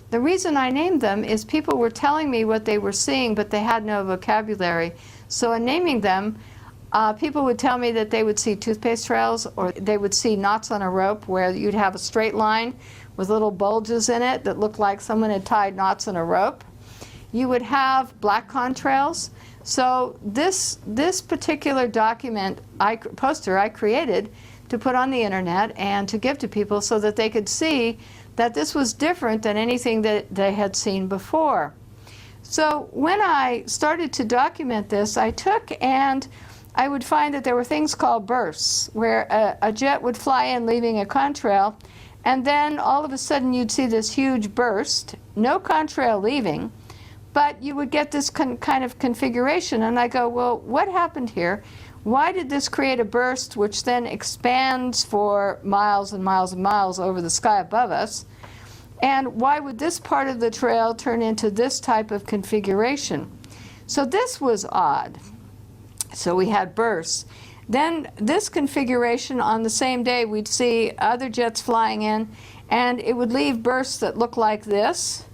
Speaker 1: The reason I named them is people were telling me what they were seeing, but they had no vocabulary. So in naming them, people would tell me that they would see toothpaste trails, or they would see knots on a rope where you'd have a straight line with little bulges in it that looked like someone had tied knots in a rope. You would have black contrails. So this particular document, poster I created to put on the internet and to give to people so that they could see that this was different than anything that they had seen before. So when I started to document this, I took and I would find that there were things called bursts, where a jet would fly in leaving a contrail, and then all of a sudden you'd see this huge burst, no contrail leaving, but you would get this kind of configuration. And I go, well, what happened here? Why did this create a burst which then expands for miles and miles and miles over the sky above us? And why would this part of the trail turn into this type of configuration? So this was odd. So we had bursts. Then this configuration, on the same day, we'd see other jets flying in, and it would leave bursts that look like this.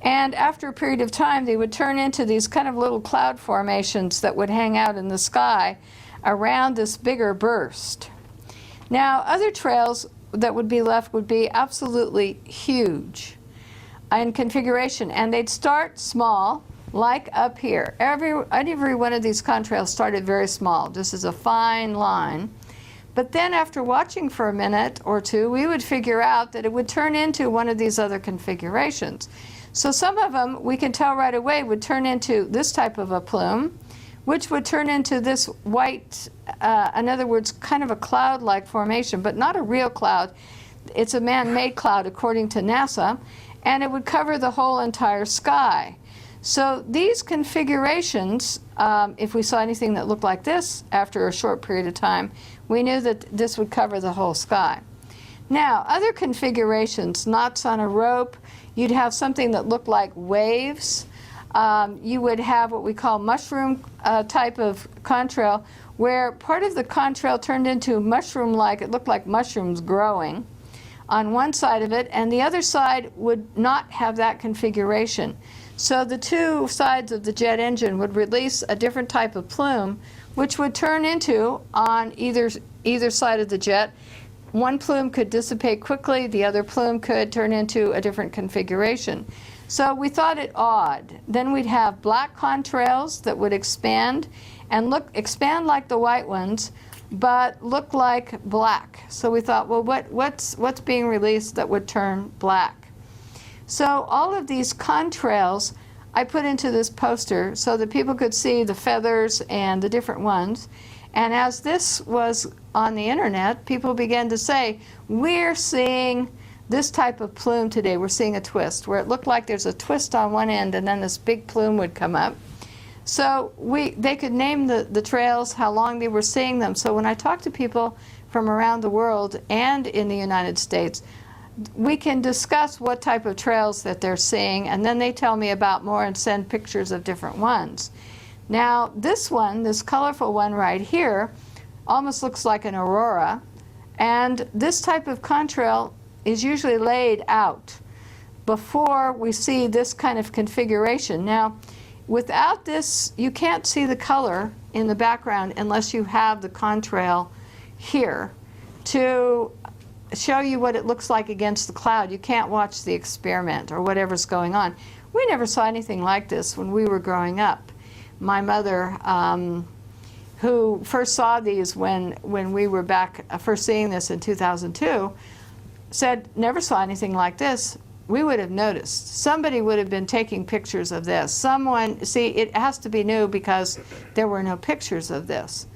Speaker 1: And after a period of time, they would turn into these kind of little cloud formations that would hang out in the sky around this bigger burst. Now, other trails that would be left would be absolutely huge in configuration, and they'd start small, like up here. Every one of these contrails started very small, just as a fine line. But then after watching for a minute or two, we would figure out that it would turn into one of these other configurations. So some of them, we can tell right away, would turn into this type of a plume, which would turn into this white, in other words, kind of a cloud-like formation, but not a real cloud. It's a man-made cloud, according to NASA, and it would cover the whole entire sky. So these configurations, if we saw anything that looked like this after a short period of time, we knew that this would cover the whole sky. Now, other configurations, knots on a rope, you'd have something that looked like waves. You would have what we call mushroom type of contrail, where part of the contrail turned into mushroom-like, it looked like mushrooms growing on one side of it, and the other side would not have that configuration. So the two sides of the jet engine would release a different type of plume, which would turn into, on either side of the jet, one plume could dissipate quickly, the other plume could turn into a different configuration. So we thought it odd. Then we'd have black contrails that would expand and expand like the white ones, but look like black. So we thought, well, what's being released that would turn black? So all of these contrails I put into this poster so that people could see the feathers and the different ones. And as this was on the internet, people began to say, we're seeing this type of plume today. We're seeing a twist, where it looked like there's a twist on one end and then this big plume would come up. So they could name the trails, how long they were seeing them. So when I talk to people from around the world and in the United States, we can discuss what type of trails that they're seeing, and then they tell me about more and send pictures of different ones. Now this one, this colorful one right here, almost looks like an aurora, and this type of contrail is usually laid out before we see this kind of configuration. Now, without this, you can't see the color in the background unless you have the contrail here to show you what it looks like against the cloud. You can't watch the experiment or whatever's going on. We never saw anything like this when we were growing up. My mother, who first saw these when we were back first seeing this in 2002, said, never saw anything like this. We would have noticed. Somebody would have been taking pictures of this. Someone, see, it has to be new because there were no pictures of this.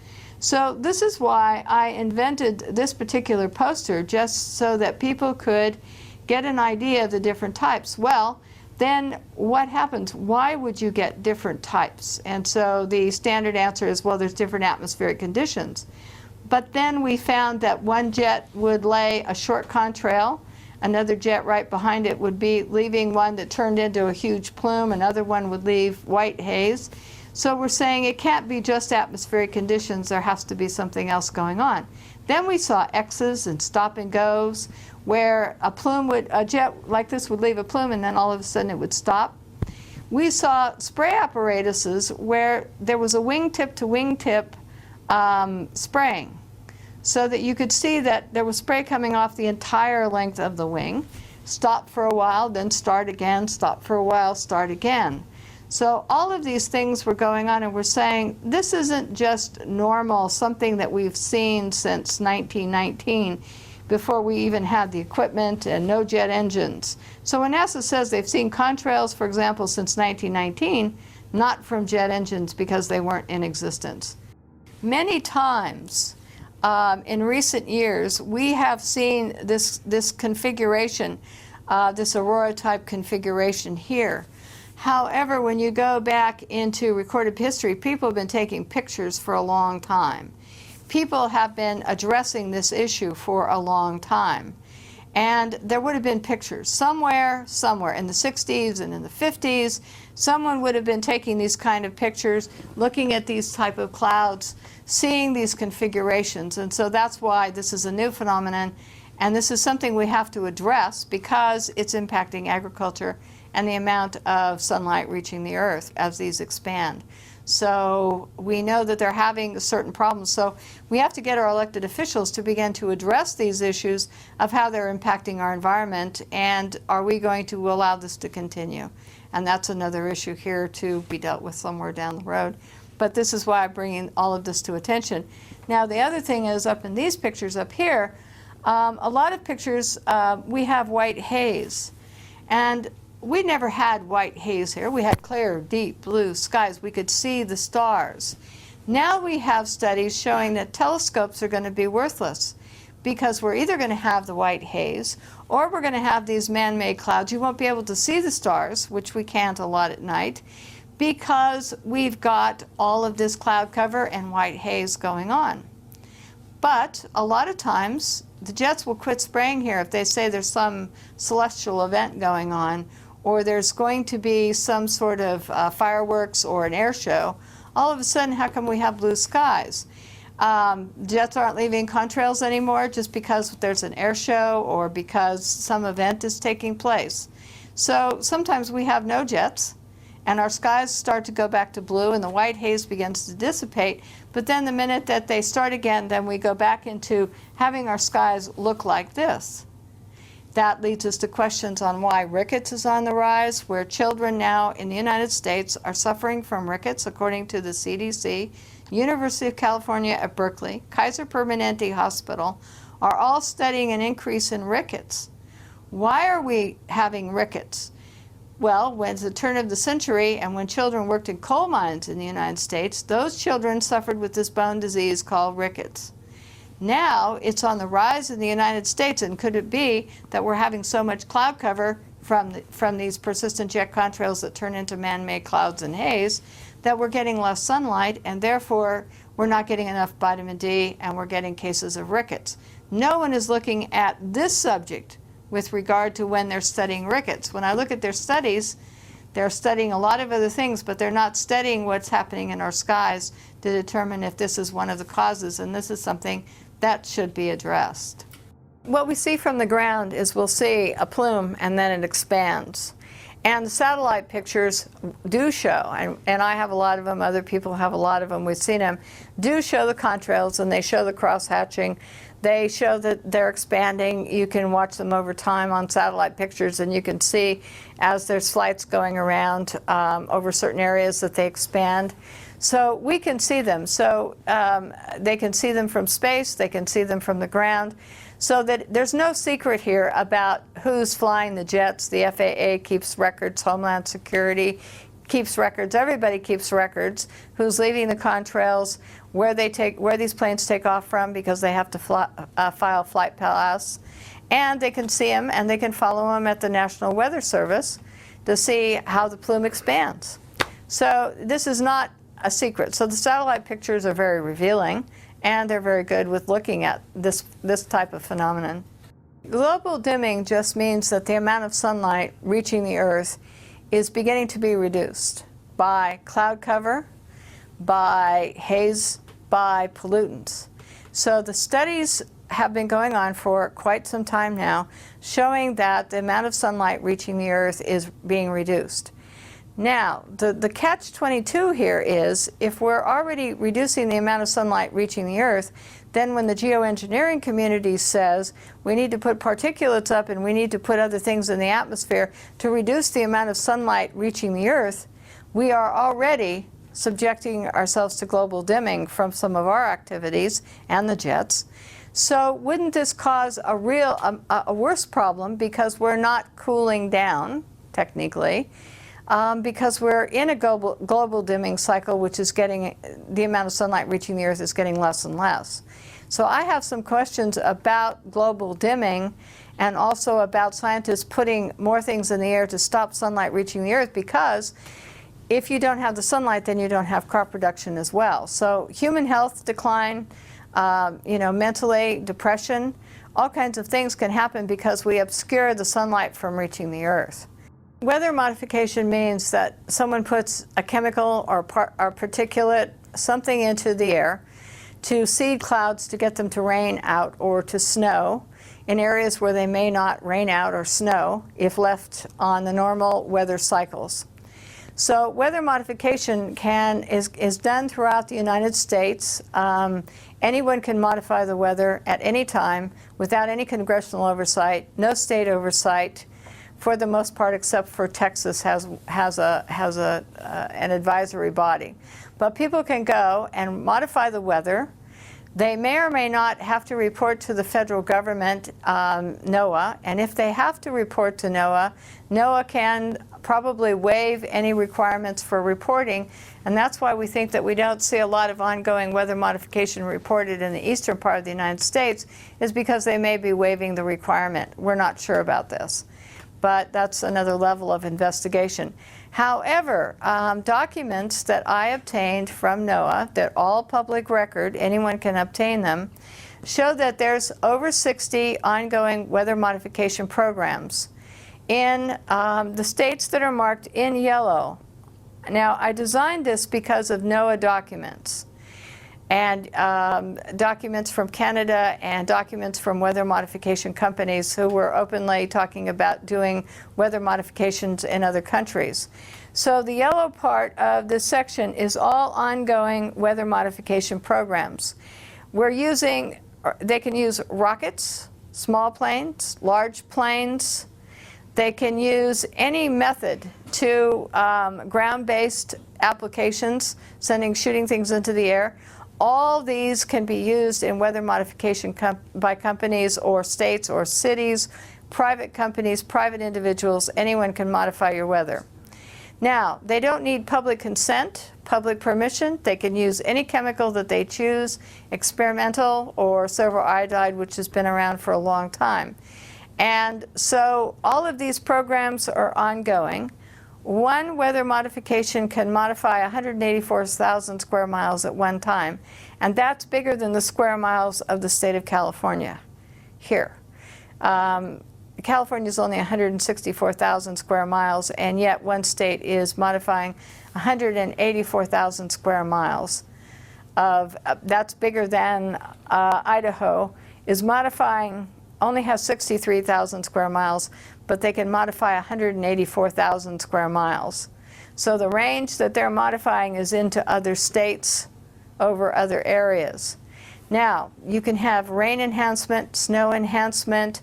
Speaker 1: So this is why I invented this particular poster, just so that people could get an idea of the different types. Well, then what happens? Why would you get different types? And so the standard answer is, well, there's different atmospheric conditions. But then we found that one jet would lay a short contrail, another jet right behind it would be leaving one that turned into a huge plume, another one would leave white haze. So we're saying it can't be just atmospheric conditions, there has to be something else going on. Then we saw X's and stop and goes, where a jet like this would leave a plume and then all of a sudden it would stop. We saw spray apparatuses where there was a wingtip to wingtip spraying, so that you could see that there was spray coming off the entire length of the wing. Stop for a while, then start again, stop for a while, start again. So all of these things were going on, and we're saying this isn't just normal, something that we've seen since 1919, before we even had the equipment and no jet engines. So when NASA says they've seen contrails, for example, since 1919, not from jet engines because they weren't in existence. Many times in recent years, we have seen this configuration, this aurora type configuration here. However, when you go back into recorded history, people have been taking pictures for a long time. People have been addressing this issue for a long time. And there would have been pictures somewhere in the 60s and in the 50s. Someone would have been taking these kind of pictures, looking at these type of clouds, seeing these configurations. And so that's why this is a new phenomenon. And this is something we have to address because it's impacting agriculture and the amount of sunlight reaching the earth as these expand. So we know that they're having certain problems. So we have to get our elected officials to begin to address these issues of how they're impacting our environment, and are we going to allow this to continue? And that's another issue here to be dealt with somewhere down the road. But this is why I'm bringing all of this to attention. Now the other thing is, up in these pictures up here, a lot of pictures we have white haze. And we never had white haze here. We had clear, deep blue skies. We could see the stars. Now we have studies showing that telescopes are going to be worthless because we're either going to have the white haze or we're going to have these man-made clouds. You won't be able to see the stars, which we can't a lot at night, because we've got all of this cloud cover and white haze going on. But a lot of times the jets will quit spraying here if they say there's some celestial event going on, or there's going to be some sort of fireworks or an air show. All of a sudden, how come we have blue skies? Jets aren't leaving contrails anymore just because there's an air show or because some event is taking place. So sometimes we have no jets and our skies start to go back to blue and the white haze begins to dissipate. But then the minute that they start again, then we go back into having our skies look like this. That leads us to questions on why rickets is on the rise, where children now in the United States are suffering from rickets, according to the CDC, University of California at Berkeley, Kaiser Permanente Hospital, are all studying an increase in rickets. Why are we having rickets? Well, when it's the turn of the century and when children worked in coal mines in the United States, those children suffered with this bone disease called rickets. Now it's on the rise in the United States, and could it be that we're having so much cloud cover from these persistent jet contrails that turn into man-made clouds and haze that we're getting less sunlight, and therefore we're not getting enough vitamin D and we're getting cases of rickets. No one is looking at this subject with regard to when they're studying rickets. When I look at their studies, they're studying a lot of other things, but they're not studying what's happening in our skies to determine if this is one of the causes, and this is something that should be addressed. What we see from the ground is we'll see a plume and then it expands. And the satellite pictures do show, and I have a lot of them, other people have a lot of them, we've seen them, do show the contrails and they show the cross-hatching. They show that they're expanding. You can watch them over time on satellite pictures, and you can see as there's flights going around over certain areas that they expand. So we can see them. So they can see them from space, they can see them from the ground. So that there's no secret here about who's flying the jets. The FAA keeps records, Homeland Security keeps records, everybody keeps records, who's leaving the contrails, where these planes take off from, because they have to file flight pass. And they can see them and they can follow them at the National Weather Service to see how the plume expands. So this is not a secret. So the satellite pictures are very revealing, and they're very good with looking at this type of phenomenon. Global dimming just means that the amount of sunlight reaching the Earth is beginning to be reduced by cloud cover, by haze, by pollutants. So the studies have been going on for quite some time now, showing that the amount of sunlight reaching the Earth is being reduced. Now, the catch-22 here is, if we're already reducing the amount of sunlight reaching the Earth, then when the geoengineering community says we need to put particulates up and we need to put other things in the atmosphere to reduce the amount of sunlight reaching the Earth, we are already subjecting ourselves to global dimming from some of our activities and the jets. So wouldn't this cause a worse problem, because we're not cooling down, technically, because we're in a global dimming cycle, which is getting, the amount of sunlight reaching the Earth is getting less and less. So I have some questions about global dimming and also about scientists putting more things in the air to stop sunlight reaching the Earth, because if you don't have the sunlight, then you don't have crop production as well. So human health decline, mentally, depression, all kinds of things can happen because we obscure the sunlight from reaching the Earth. Weather modification means that someone puts a chemical or particulate, something into the air to seed clouds to get them to rain out or to snow in areas where they may not rain out or snow if left on the normal weather cycles. So weather modification is done throughout the United States. Anyone can modify the weather at any time without any congressional oversight, no state oversight, for the most part, except for Texas has an advisory body. But people can go and modify the weather. They may or may not have to report to the federal government, NOAA, and if they have to report to NOAA, NOAA can probably waive any requirements for reporting, and that's why we think that we don't see a lot of ongoing weather modification reported in the eastern part of the United States, is because they may be waiving the requirement. We're not sure about this, but that's another level of investigation. However, documents that I obtained from NOAA, that all public record, anyone can obtain them, show that there's over 60 ongoing weather modification programs in the states that are marked in yellow. Now, I designed this because of NOAA documents, and documents from Canada and documents from weather modification companies who were openly talking about doing weather modifications in other countries. So the yellow part of this section is all ongoing weather modification programs. They can use rockets, small planes, large planes. They can use any method to ground-based applications, shooting things into the air. All these can be used in weather modification by companies or states or cities, private companies, private individuals. Anyone can modify your weather. Now, they don't need public consent, public permission. They can use any chemical that they choose, experimental or silver iodide, which has been around for a long time. And so all of these programs are ongoing. One weather modification can modify 184,000 square miles at one time, and that's bigger than the square miles of the state of California here. California is only 164,000 square miles, and yet one state is modifying 184,000 square miles. That's bigger than Idaho is modifying, only has 63,000 square miles, but they can modify 184,000 square miles. So the range that they're modifying is into other states over other areas. Now, you can have rain enhancement, snow enhancement,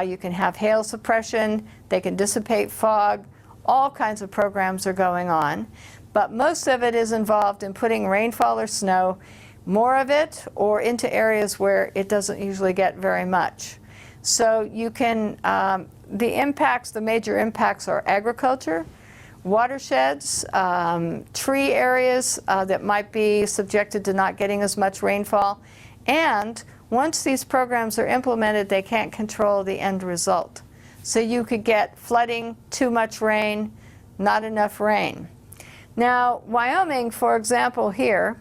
Speaker 1: you can have hail suppression, they can dissipate fog, all kinds of programs are going on. But most of it is involved in putting rainfall or snow, more of it, or into areas where it doesn't usually get very much. So you can, the major impacts are agriculture, watersheds, tree areas that might be subjected to not getting as much rainfall, and once these programs are implemented, they can't control the end result. So you could get flooding, too much rain, not enough rain. Now, Wyoming, for example, here,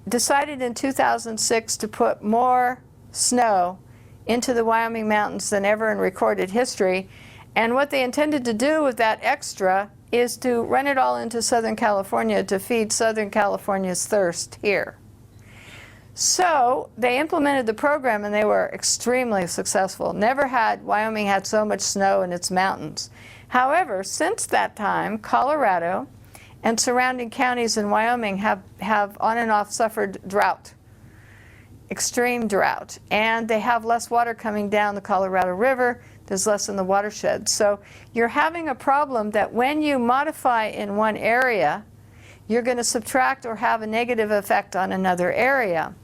Speaker 1: decided in 2006 to put more snow into the Wyoming mountains than ever in recorded history. And what they intended to do with that extra is to run it all into Southern California to feed Southern California's thirst here. So they implemented the program, and they were extremely successful. Never had Wyoming had so much snow in its mountains. However, since that time, Colorado and surrounding counties in Wyoming have on and off suffered drought, extreme drought, and they have less water coming down the Colorado River. There's less in the watershed. So you're having a problem that when you modify in one area, you're going to subtract or have a negative effect on another area.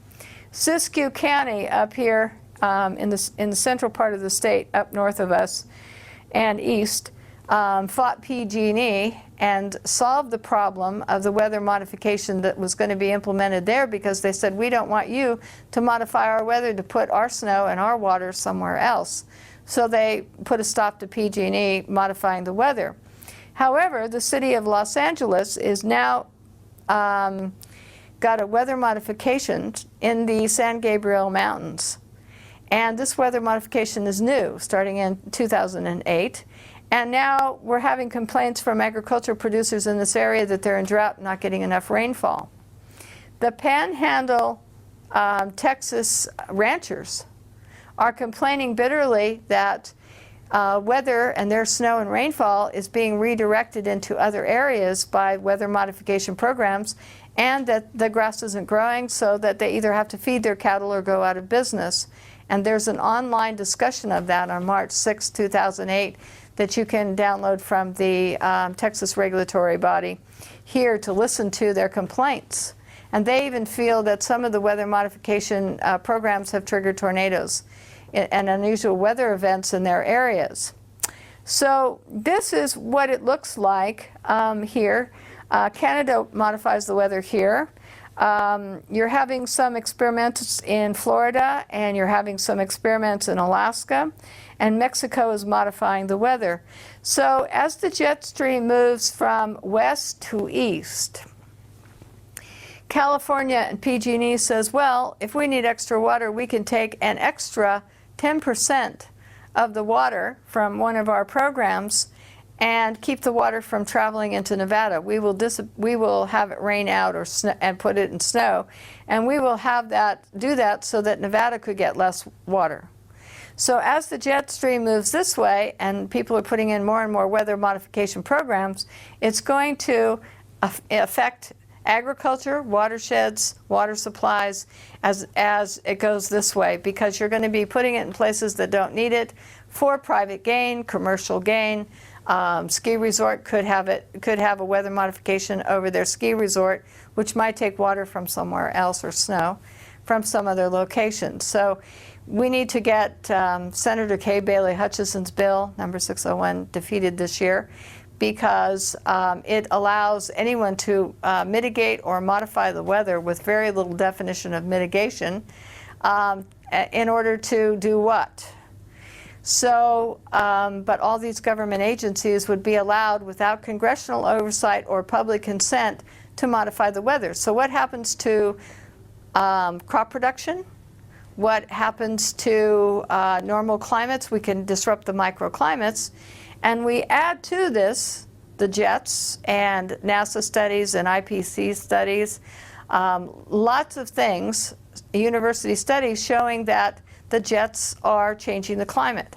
Speaker 1: Siskiyou County up here in the central part of the state, up north of us and east, fought PG&E and solved the problem of the weather modification that was going to be implemented there, because they said, we don't want you to modify our weather to put our snow and our water somewhere else. So they put a stop to PG&E modifying the weather. However, the city of Los Angeles is now got a weather modification in the San Gabriel Mountains. And this weather modification is new, starting in 2008. And now we're having complaints from agricultural producers in this area that they're in drought and not getting enough rainfall. The Panhandle, Texas ranchers are complaining bitterly that weather and their snow and rainfall is being redirected into other areas by weather modification programs, and that the grass isn't growing, so that they either have to feed their cattle or go out of business. And there's an online discussion of that on March 6, 2008, that you can download from the Texas regulatory body here to listen to their complaints. And they even feel that some of the weather modification programs have triggered tornadoes and unusual weather events in their areas. So this is what it looks like here. Canada modifies the weather here. You're having some experiments in Florida, and you're having some experiments in Alaska, and Mexico is modifying the weather. So as the jet stream moves from west to east, California and PG&E says, well, if we need extra water, we can take an extra 10% of the water from one of our programs and keep the water from traveling into Nevada. We will have it rain out or and put it in snow, and we will have that do that so that Nevada could get less water. So as the jet stream moves this way and people are putting in more and more weather modification programs, it's going to affect agriculture, watersheds, water supplies as it goes this way, because you're going to be putting it in places that don't need it for private gain, commercial gain. Ski resort could have a weather modification over their ski resort, which might take water from somewhere else or snow from some other location. So we need to get Senator Kay Bailey Hutchison's bill, number 601, defeated this year, because it allows anyone to mitigate or modify the weather with very little definition of mitigation in order to do what? So, but all these government agencies would be allowed without congressional oversight or public consent to modify the weather. So what happens to crop production? What happens to normal climates? We can disrupt the microclimates. And we add to this the jets and NASA studies and IPC studies, lots of things, university studies showing that the jets are changing the climate.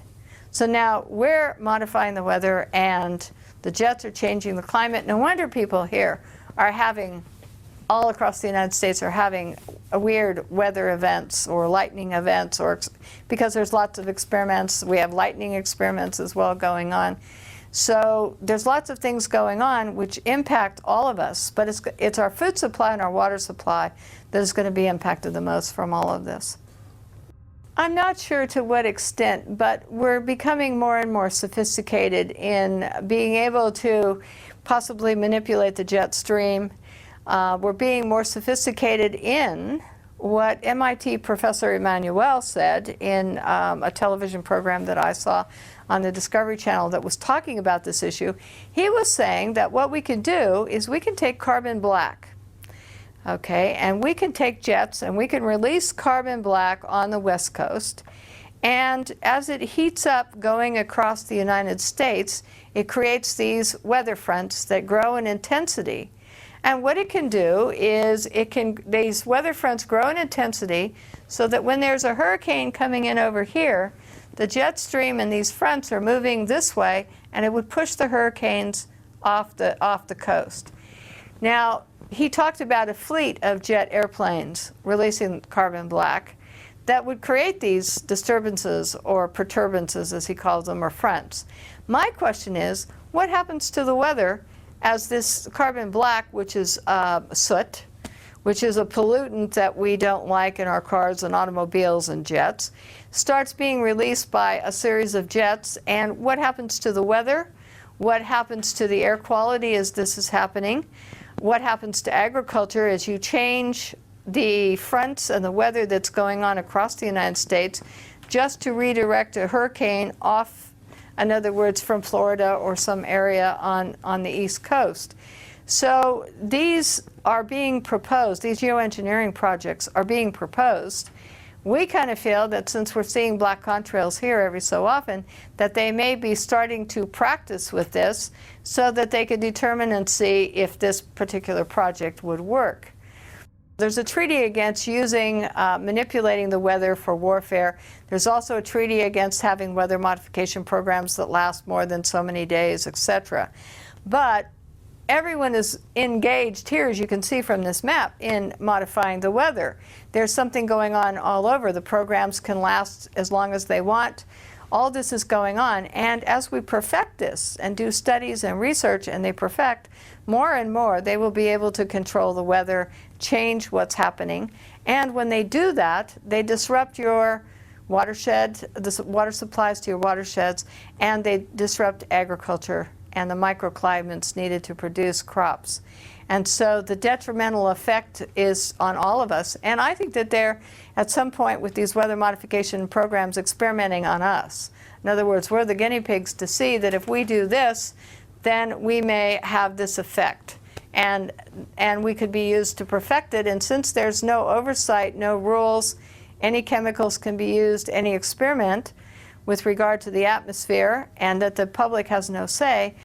Speaker 1: So now we're modifying the weather and the jets are changing the climate. No wonder people here are having, all across the United States, are having weird weather events or lightning events, or because there's lots of experiments. We have lightning experiments as well going on. So there's lots of things going on which impact all of us, but it's our food supply and our water supply that is going to be impacted the most from all of this. I'm not sure to what extent, but we're becoming more and more sophisticated in being able to possibly manipulate the jet stream. We're being more sophisticated in what MIT Professor Emanuel said in a television program that I saw on the Discovery Channel that was talking about this issue. He was saying that what we can do is we can take carbon black, okay, and we can take jets and we can release carbon black on the West Coast, and as it heats up going across the United States, it creates these weather fronts that grow in intensity. And what it can do is these weather fronts grow in intensity so that when there's a hurricane coming in over here, the jet stream and these fronts are moving this way, and it would push the hurricanes off the coast. Now, he talked about a fleet of jet airplanes releasing carbon black that would create these disturbances or perturbances, as he calls them, or fronts. My question is, what happens to the weather as this carbon black, which is soot, which is a pollutant that we don't like in our cars and automobiles and jets, starts being released by a series of jets, and what happens to the weather? What happens to the air quality as this is happening? What happens to agriculture as you change the fronts and the weather that's going on across the United States just to redirect a hurricane off, in other words, from Florida or some area on the East Coast? So these are being proposed, these geoengineering projects are being proposed. We kind of feel that since we're seeing black contrails here every so often, that they may be starting to practice with this so that they could determine and see if this particular project would work. There's a treaty against manipulating the weather for warfare. There's also a treaty against having weather modification programs that last more than so many days, etc. But everyone is engaged here, as you can see from this map, in modifying the weather. There's something going on all over. The programs can last as long as they want. All this is going on, and as we perfect this and do studies and research and they perfect, more and more they will be able to control the weather, change what's happening, and when they do that, they disrupt your watershed, the water supplies to your watersheds, and they disrupt agriculture and the microclimates needed to produce crops. And so the detrimental effect is on all of us. And I think that they're, at some point with these weather modification programs, experimenting on us. In other words, we're the guinea pigs to see that if we do this, then we may have this effect. And we could be used to perfect it. And since there's no oversight, no rules, any chemicals can be used, any experiment with regard to the atmosphere, and that the public has no say,